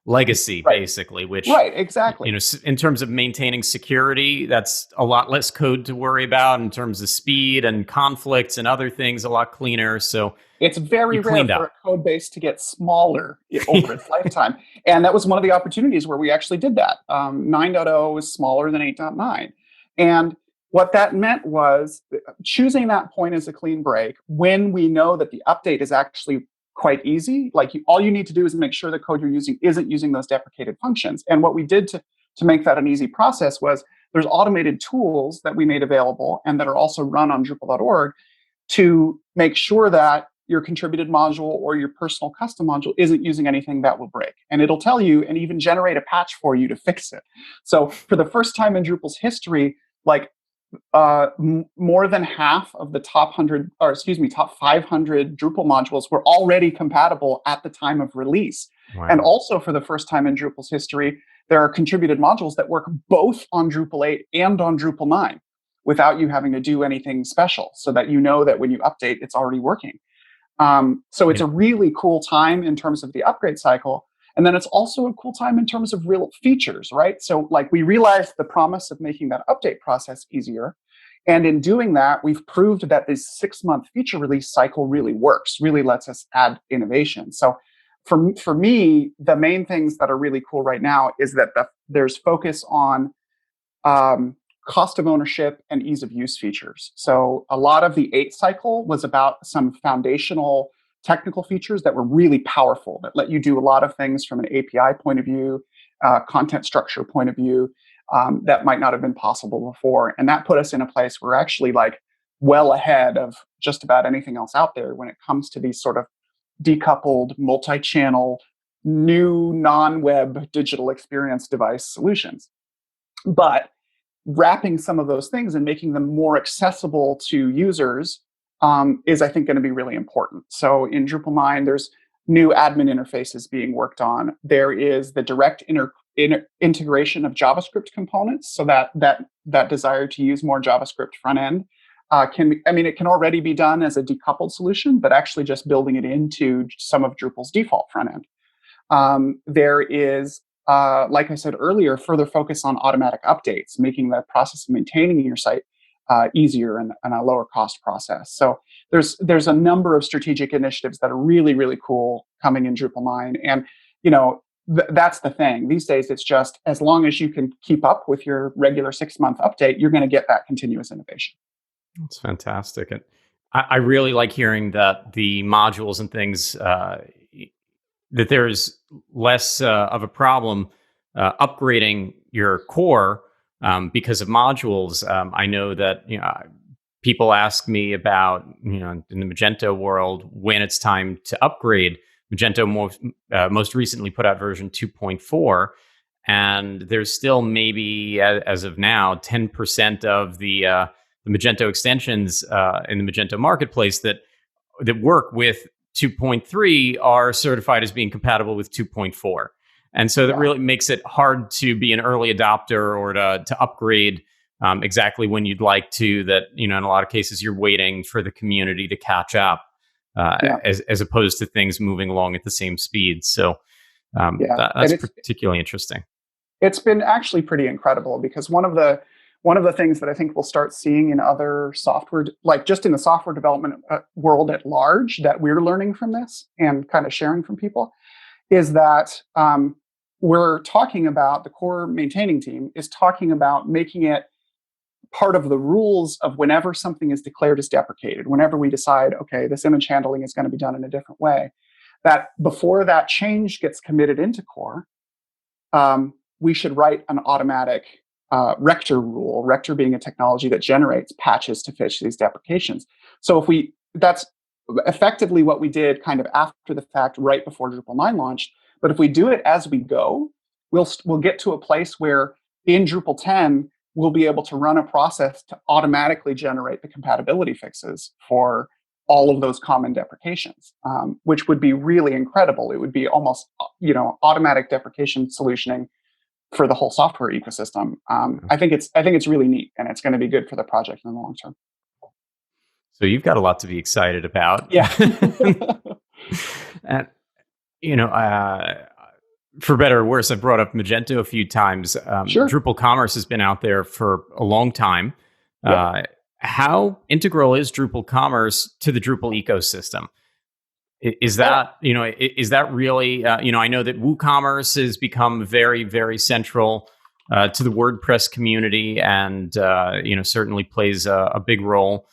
legacy Right, basically, which, right, exactly. in terms of maintaining security, that's a lot less code to worry about. In terms of speed and conflicts and other things, a lot cleaner. So It's very you rare cleaned for a up. code base to get smaller over its lifetime. And that was one of the opportunities where we actually did that. 9.0 is smaller than 8.9. And what that meant was choosing that point as a clean break when we know that the update is actually quite easy. Like all you need to do is make sure the code you're using isn't using those deprecated functions. And what we did to make that an easy process was there's automated tools that we made available and that are also run on Drupal.org to make sure that your contributed module or your personal custom module isn't using anything that will break. And it'll tell you and even generate a patch for you to fix it. So for the first time in Drupal's history, like more than half of the top 500 Drupal modules were already compatible at the time of release. Wow. And also for the first time in Drupal's history, there are contributed modules that work both on Drupal 8 and on Drupal 9 without you having to do anything special, so that you know that when you update, it's already working. So it's a really cool time in terms of the upgrade cycle. And then it's also a cool time in terms of real features, right? So like we realized the promise of making that update process easier. And in doing that, we've proved that this 6-month feature release cycle really works, really lets us add innovation. So for me, the main things that are really cool right now is that there's focus on cost of ownership and ease of use features. So a lot of the 8 cycle was about some foundational technical features that were really powerful, that let you do a lot of things from an API point of view, content structure point of view, that might not have been possible before. And that put us in a place where we're actually like well ahead of just about anything else out there when it comes to these sort of decoupled, multi-channel, new non-web digital experience device solutions. But wrapping some of those things and making them more accessible to users is, I think, going to be really important. So in Drupal 9, there's new admin interfaces being worked on. There is the direct integration of JavaScript components, so that desire to use more JavaScript front end it can already be done as a decoupled solution, but actually just building it into some of Drupal's default front end. There is, like I said earlier, further focus on automatic updates, making the process of maintaining your site easier and a lower cost process. So there's a number of strategic initiatives that are really, really cool coming in Drupal 9. And, that's the thing. These days, it's just as long as you can keep up with your regular 6-month update, you're going to get that continuous innovation. That's fantastic. And I really like hearing that the modules and things, that there's less of a problem upgrading your core because of modules. I know that people ask me about, in the Magento world, when it's time to upgrade. Magento most recently put out version 2.4, and there's still maybe, as of now, 10% of the Magento extensions in the Magento marketplace that work with 2.3 are certified as being compatible with 2.4. And so that really makes it hard to be an early adopter or to upgrade exactly when you'd like to. That, in a lot of cases, you're waiting for the community to catch up as opposed to things moving along at the same speed. So that's particularly interesting. It's been actually pretty incredible because one of the things that I think we'll start seeing in other software, like just in the software development world at large, that we're learning from this and kind of sharing from people, is that we're talking about, the core maintaining team is talking about making it part of the rules of whenever something is declared as deprecated, whenever we decide, okay, this image handling is going to be done in a different way, that before that change gets committed into core, we should write an automatic rector rule, rector being a technology that generates patches to fix these deprecations. So that's effectively what we did kind of after the fact, right before Drupal 9 launched. But if we do it as we go, we'll get to a place where in Drupal 10, we'll be able to run a process to automatically generate the compatibility fixes for all of those common deprecations, which would be really incredible. It would be almost, automatic deprecation solutioning for the whole software ecosystem. I think it's really neat, and it's going to be good for the project in the long term. So you've got a lot to be excited about. Yeah. And, you know, for better or worse, I've brought up Magento a few times. Sure. Drupal Commerce has been out there for a long time. Yep. How integral is Drupal Commerce to the Drupal ecosystem? Is that, is that really, I know that WooCommerce has become very, very central to the WordPress community, and, certainly plays a big role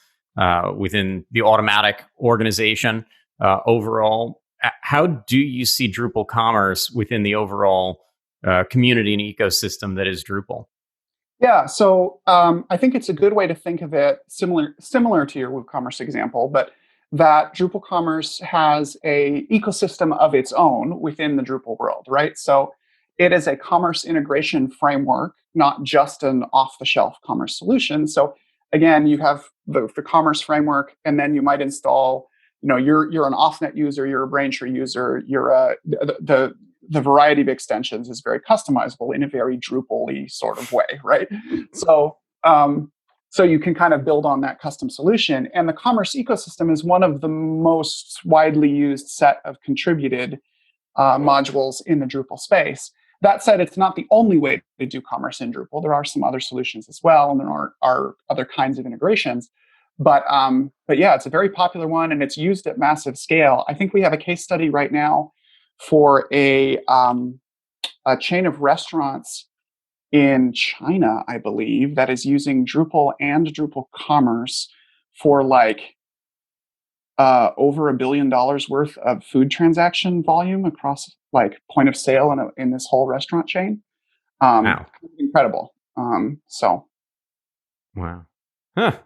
within the automatic organization overall. How do you see Drupal Commerce within the overall community and ecosystem that is Drupal? Yeah, so I think it's a good way to think of it, similar to your WooCommerce example, but that Drupal Commerce has a ecosystem of its own within the Drupal world, right? So it is a commerce integration framework, not just an off-the-shelf commerce solution. So again, you have the commerce framework, and then you might install, you're an OffNet user, you're a Braintree user, the variety of extensions is very customizable in a very Drupal-y sort of way, right? So, so you can kind of build on that custom solution. And the commerce ecosystem is one of the most widely used set of contributed modules in the Drupal space. That said, it's not the only way to do commerce in Drupal. There are some other solutions as well, and there are other kinds of integrations. But yeah, it's a very popular one, and it's used at massive scale. I think we have a case study right now for a chain of restaurants in China, I believe, that is using Drupal and Drupal Commerce for like over $1 billion worth of food transaction volume across like point of sale in this whole restaurant chain. Wow. Incredible. Wow. Huh.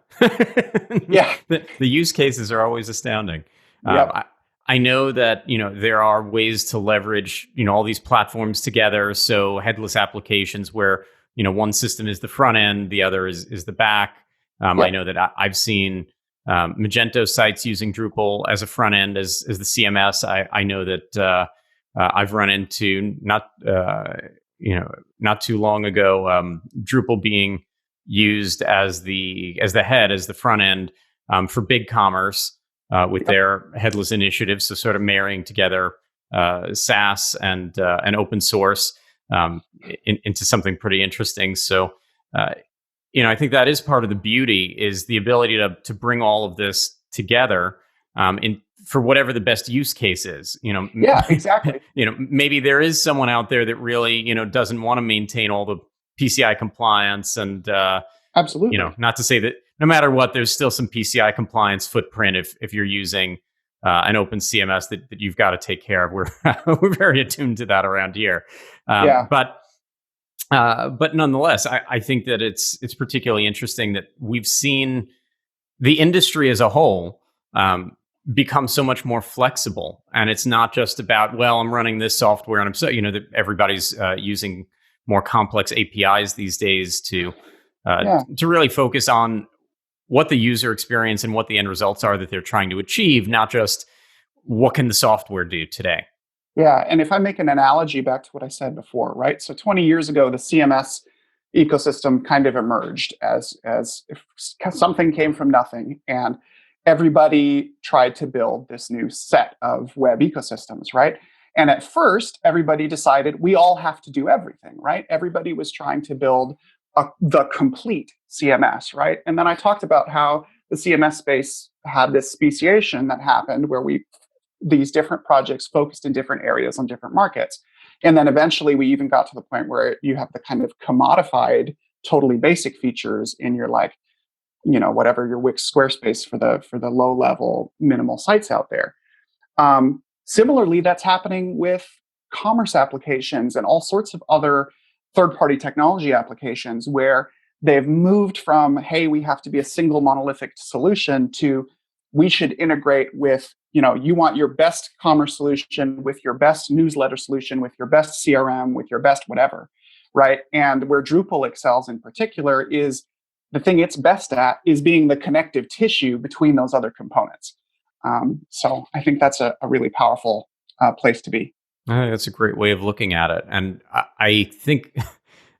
Yeah. The use cases are always astounding. Yep. I know that, there are ways to leverage, all these platforms together. So headless applications where, one system is the front end, the other is the back. Yep. I know that I've seen Magento sites using Drupal as a front end, as the CMS. I know that I've run into not too long ago, Drupal being used as the front end for BigCommerce. With their headless initiatives, so sort of marrying together SaaS and open source into something pretty interesting. So, I think that is part of the beauty, is the ability to bring all of this together for whatever the best use case is. Yeah, exactly. Maybe there is someone out there that really doesn't want to maintain all the PCI compliance, and absolutely, not to say that no matter what, there's still some PCI compliance footprint if you're using an open CMS that you've got to take care of. We're very attuned to that around here. But nonetheless, I think that it's particularly interesting that we've seen the industry as a whole become so much more flexible, and it's not just about, well, I'm running this software and I'm so that everybody's using more complex APIs these days to really focus on what the user experience and what the end results are that they're trying to achieve, not just what can the software do today. Yeah, and if I make an analogy back to what I said before, right? So 20 years ago, the CMS ecosystem kind of emerged as if something came from nothing, and everybody tried to build this new set of web ecosystems, right? And at first, everybody decided we all have to do everything, right? Everybody was trying to build the complete CMS, right? And then I talked about how the CMS space had this speciation that happened where these different projects focused in different areas on different markets. And then eventually we even got to the point where you have the kind of commodified, totally basic features in your whatever your Wix Squarespace for the low level minimal sites out there. Similarly, that's happening with commerce applications and all sorts of other third-party technology applications where they've moved from, hey, we have to be a single monolithic solution, to we should integrate with, you want your best commerce solution with your best newsletter solution, with your best CRM, with your best whatever, right? And where Drupal excels in particular is the thing it's best at is being the connective tissue between those other components. So I think that's a really powerful place to be. I think that's a great way of looking at it. And I think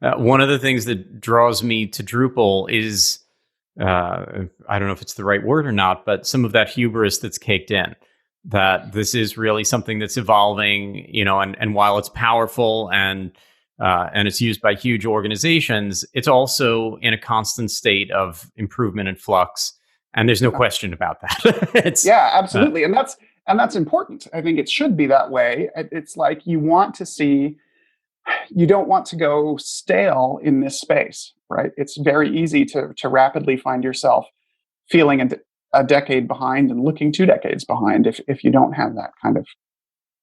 one of the things that draws me to Drupal is I don't know if it's the right word or not, but some of that hubris that's caked in, that this is really something that's evolving, and while it's powerful and it's used by huge organizations, it's also in a constant state of improvement and flux. And there's no question about that. Yeah, absolutely. And that's important. I think it should be that way. It's like you don't want to go stale in this space, right? It's very easy to rapidly find yourself feeling a decade behind and looking 2 decades behind if you don't have that kind of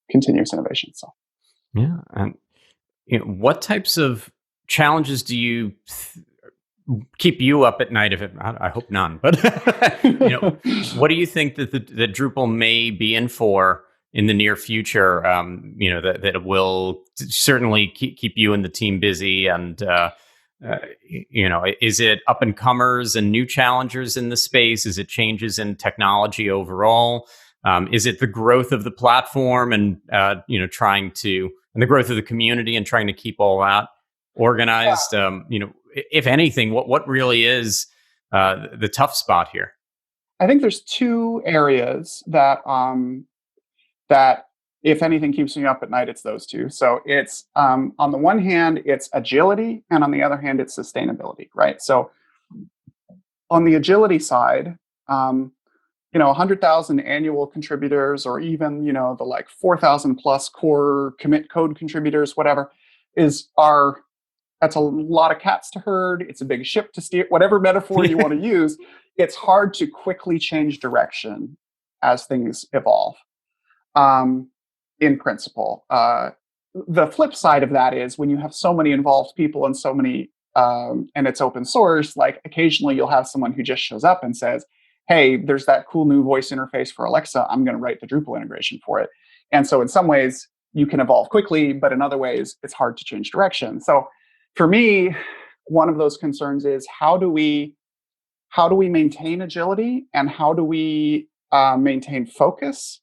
continuous innovation. So yeah. And what types of challenges do you keep you up at night? I hope none, but what do you think that the Drupal may be in for in the near future? That will certainly keep you and the team busy. And is it up and comers and new challengers in the space? Is it changes in technology overall? Is it the growth of the platform and and the growth of the community and trying to keep all that organized? Yeah. If anything, what really is the tough spot here? I think there's two areas that if anything keeps me up at night, it's those two. So it's on the one hand, it's agility, and on the other hand, it's sustainability, right? So on the agility side, 100,000 annual contributors, or even the like 4,000 plus core commit code contributors, whatever, that's a lot of cats to herd. It's a big ship to steer. Whatever metaphor you want to use, it's hard to quickly change direction as things evolve. In principle, the flip side of that is when you have so many involved people and so many, and it's open source, like occasionally you'll have someone who just shows up and says, hey, there's that cool new voice interface for Alexa. I'm going to write the Drupal integration for it. And so in some ways you can evolve quickly, but in other ways it's hard to change direction. So for me, one of those concerns is how do we maintain agility, and how do we maintain focus?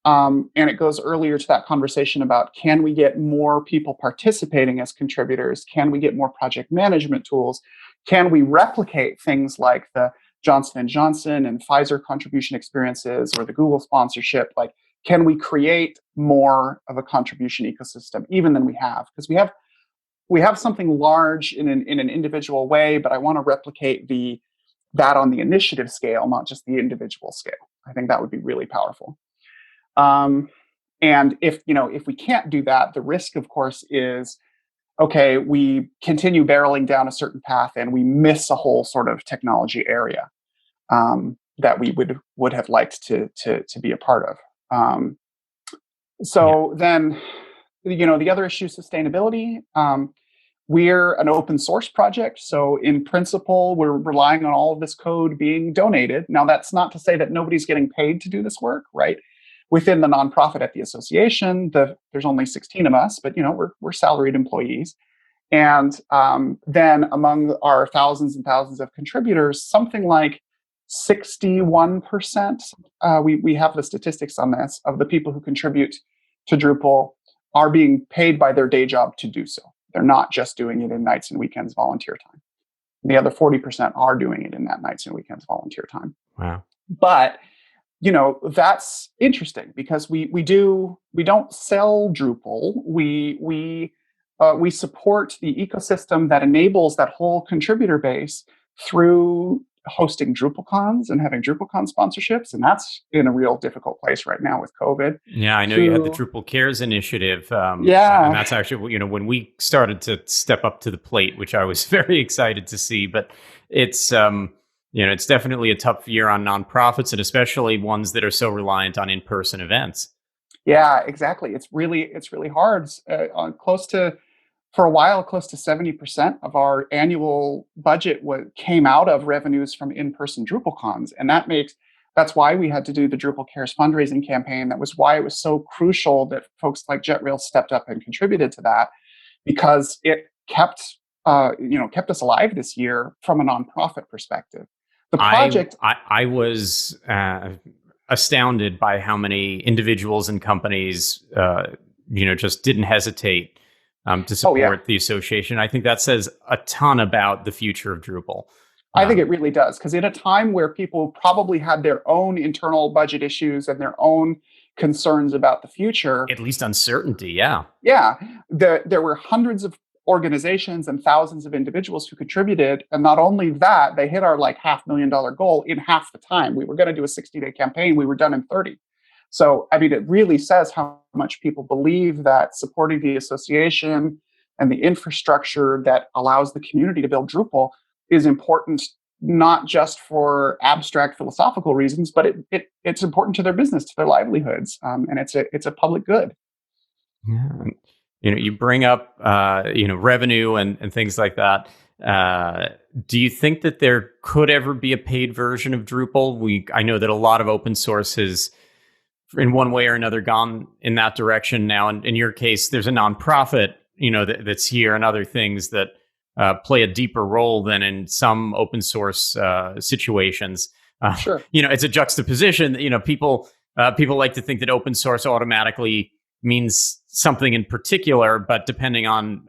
And it goes earlier to that conversation about, can we get more people participating as contributors? Can we get more project management tools? Can we replicate things like the Johnson & Johnson and Pfizer contribution experiences or the Google sponsorship? Like, can we create more of a contribution ecosystem even than we have? Because we have something large in an individual way, but I want to replicate that on the initiative scale, not just the individual scale. I think that would be really powerful. And if we can't do that, the risk, of course, is, okay, we continue barreling down a certain path and we miss a whole sort of technology area that we would have liked to be a part of. Then, the other issue is sustainability. We're an open source project, so in principle, we're relying on all of this code being donated. Now, that's not to say that nobody's getting paid to do this work, right? Within the nonprofit at the association, there's only 16 of us, but we're salaried employees. And then among our thousands and thousands of contributors, something like 61%, we have the statistics on this, of the people who contribute to Drupal are being paid by their day job to do so. They're not just doing it in nights and weekends volunteer time. The other 40% are doing it in that nights and weekends volunteer time. Wow. But that's interesting because we don't sell Drupal. We support the ecosystem that enables that whole contributor base through hosting DrupalCons and having DrupalCon sponsorships, and that's in a real difficult place right now with COVID. Yeah, I know you had the Drupal Cares initiative. And that's actually, when we started to step up to the plate, which I was very excited to see. But it's it's definitely a tough year on nonprofits, and especially ones that are so reliant on in-person events. Yeah, exactly. It's really hard. For a while, close to 70% of our annual budget came out of revenues from in-person DrupalCons, and that's why we had to do the Drupal Cares fundraising campaign. That was why it was so crucial that folks like JetRails stepped up and contributed to that, because it kept us alive this year from a nonprofit perspective. The project, I was astounded by how many individuals and companies, just didn't hesitate to support the association. I think that says a ton about the future of Drupal. I think it really does, because in a time where people probably had their own internal budget issues and their own concerns about the future, At least uncertainty, yeah. yeah, there were hundreds of organizations and thousands of individuals who contributed. And not only that, they hit our like $500,000 goal in half the time. We were going to do a 60-day campaign. We were done in 30. So, I mean, it really says how much people believe that supporting the association and the infrastructure that allows the community to build Drupal is important, not just for abstract philosophical reasons, but it's important to their business, to their livelihoods, and it's a public good. Yeah. You bring up, revenue and things like that. Do you think that there could ever be a paid version of Drupal? I know that a lot of open source has, in one way or another, gone in that direction now. And in your case, there's a nonprofit, that's here, and other things that play a deeper role than in some open source situations. Sure. It's a juxtaposition. People like to think that open source automatically means something in particular, but depending on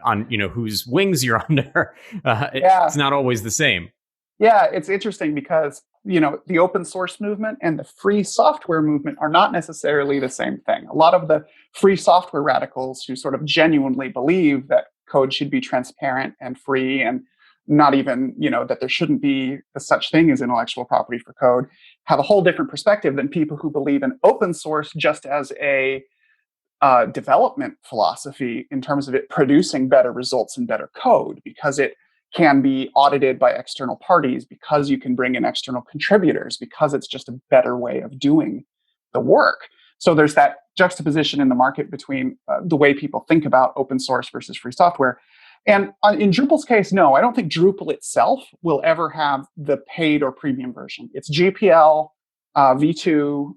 whose wings you're under, it's not always the same. Yeah, it's interesting because the open source movement and the free software movement are not necessarily the same thing. A lot of the free software radicals who sort of genuinely believe that code should be transparent and free, and not even that there shouldn't be such thing as intellectual property for code, have a whole different perspective than people who believe in open source just as a development philosophy, in terms of it producing better results and better code, because it can be audited by external parties, because you can bring in external contributors, because it's just a better way of doing the work. So there's that juxtaposition in the market between the way people think about open source versus free software. And in Drupal's case, no, I don't think Drupal itself will ever have the paid or premium version. It's GPL v2.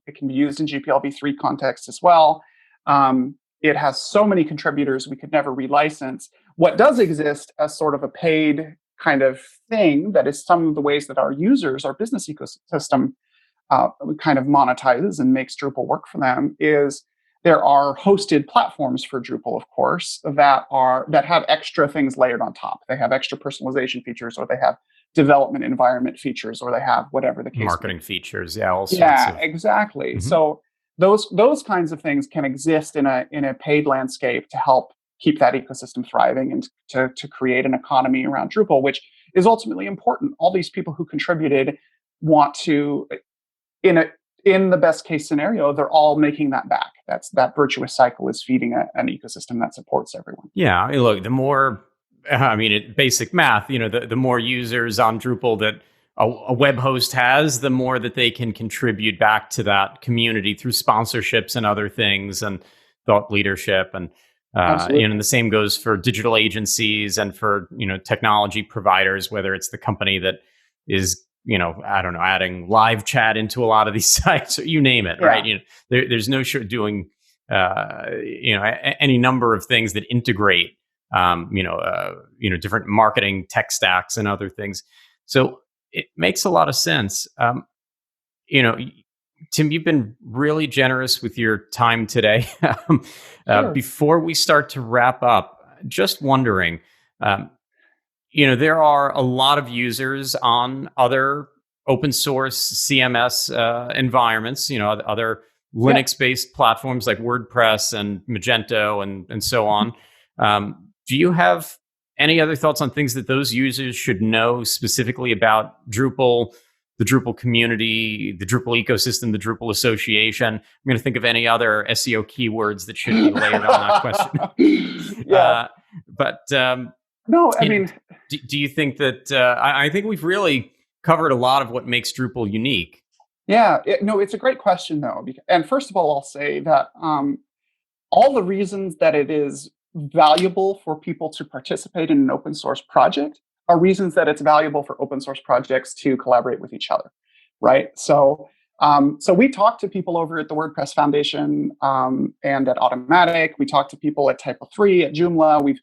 It can be used in GPL v3 context as well. It has so many contributors, we could never relicense. What does exist as sort of a paid kind of thing, that is some of the ways that our users, our business ecosystem kind of monetizes and makes Drupal work for them, is there are hosted platforms for Drupal, of course, that have extra things layered on top. They have extra personalization features, or they have development environment features, or they have whatever the case. Marketing features, all sorts Yeah, of. exactly. Mm-hmm. So those kinds of things can exist in a paid landscape to help keep that ecosystem thriving, and to create an economy around Drupal, which is ultimately important. All these people who contributed want to, in the best case scenario, they're all making that back. That virtuous cycle is feeding an ecosystem that supports everyone. Yeah, look, the more, basic math, the more users on Drupal that a web host has, the more that they can contribute back to that community through sponsorships and other things, and thought leadership. And and the same goes for digital agencies and for technology providers, whether it's the company that is adding live chat into a lot of these sites, or you name it, yeah. Right? There's no short doing any number of things that integrate different marketing tech stacks and other things. So it makes a lot of sense. Tim, you've been really generous with your time today. Sure. Before we start to wrap up, just wondering, there are a lot of users on other open source CMS environments, other Linux-based platforms like WordPress and Magento and so on. Do you have any other thoughts on things that those users should know specifically about Drupal, the Drupal community, the Drupal ecosystem, the Drupal Association? I'm going to think of any other SEO keywords that should be layered on that question. Yeah. No, I mean, do you think that I think we've really covered a lot of what makes Drupal unique? Yeah, it's a great question, though. And first of all, I'll say that all the reasons that it is valuable for people to participate in an open source project are reasons that it's valuable for open source projects to collaborate with each other, right? So we talk to people over at the WordPress Foundation and at Automatic. We talk to people at Typo3, at Joomla. We've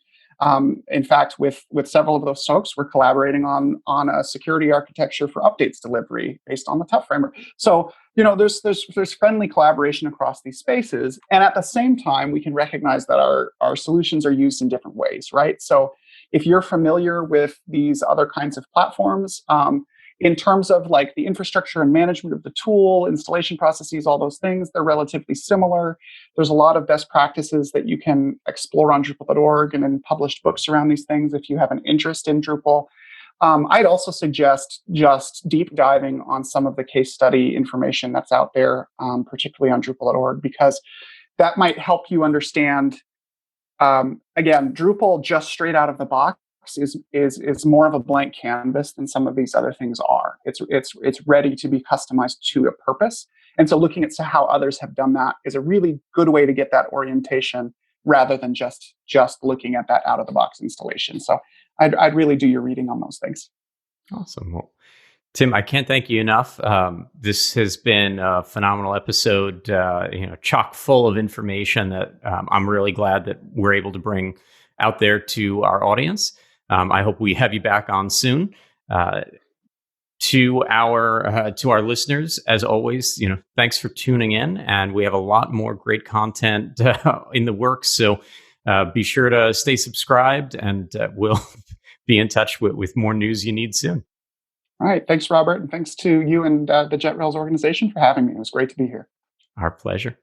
in fact, with several of those folks, we're collaborating on a security architecture for updates delivery based on the Tough framework. So, there's friendly collaboration across these spaces. And at the same time, we can recognize that our solutions are used in different ways, right? So, if you're familiar with these other kinds of platforms, in terms of like the infrastructure and management of the tool, installation processes, all those things, they're relatively similar. There's a lot of best practices that you can explore on Drupal.org and in published books around these things if you have an interest in Drupal. I'd also suggest just deep diving on some of the case study information that's out there, particularly on Drupal.org, because that might help you understand. Again, Drupal just straight out of the box is more of a blank canvas than some of these other things are. It's ready to be customized to a purpose, and so looking at how others have done that is a really good way to get that orientation rather than just looking at that out of the box installation. So I'd really do your reading on those things. Awesome. Well, Tim, I can't thank you enough. This has been a phenomenal episode, chock full of information that I'm really glad that we're able to bring out there to our audience. I hope we have you back on soon. To our listeners, as always, thanks for tuning in, and we have a lot more great content in the works. So be sure to stay subscribed, and we'll be in touch with more news you need soon. All right. Thanks, Robert. And thanks to you and the JetRails organization for having me. It was great to be here. Our pleasure.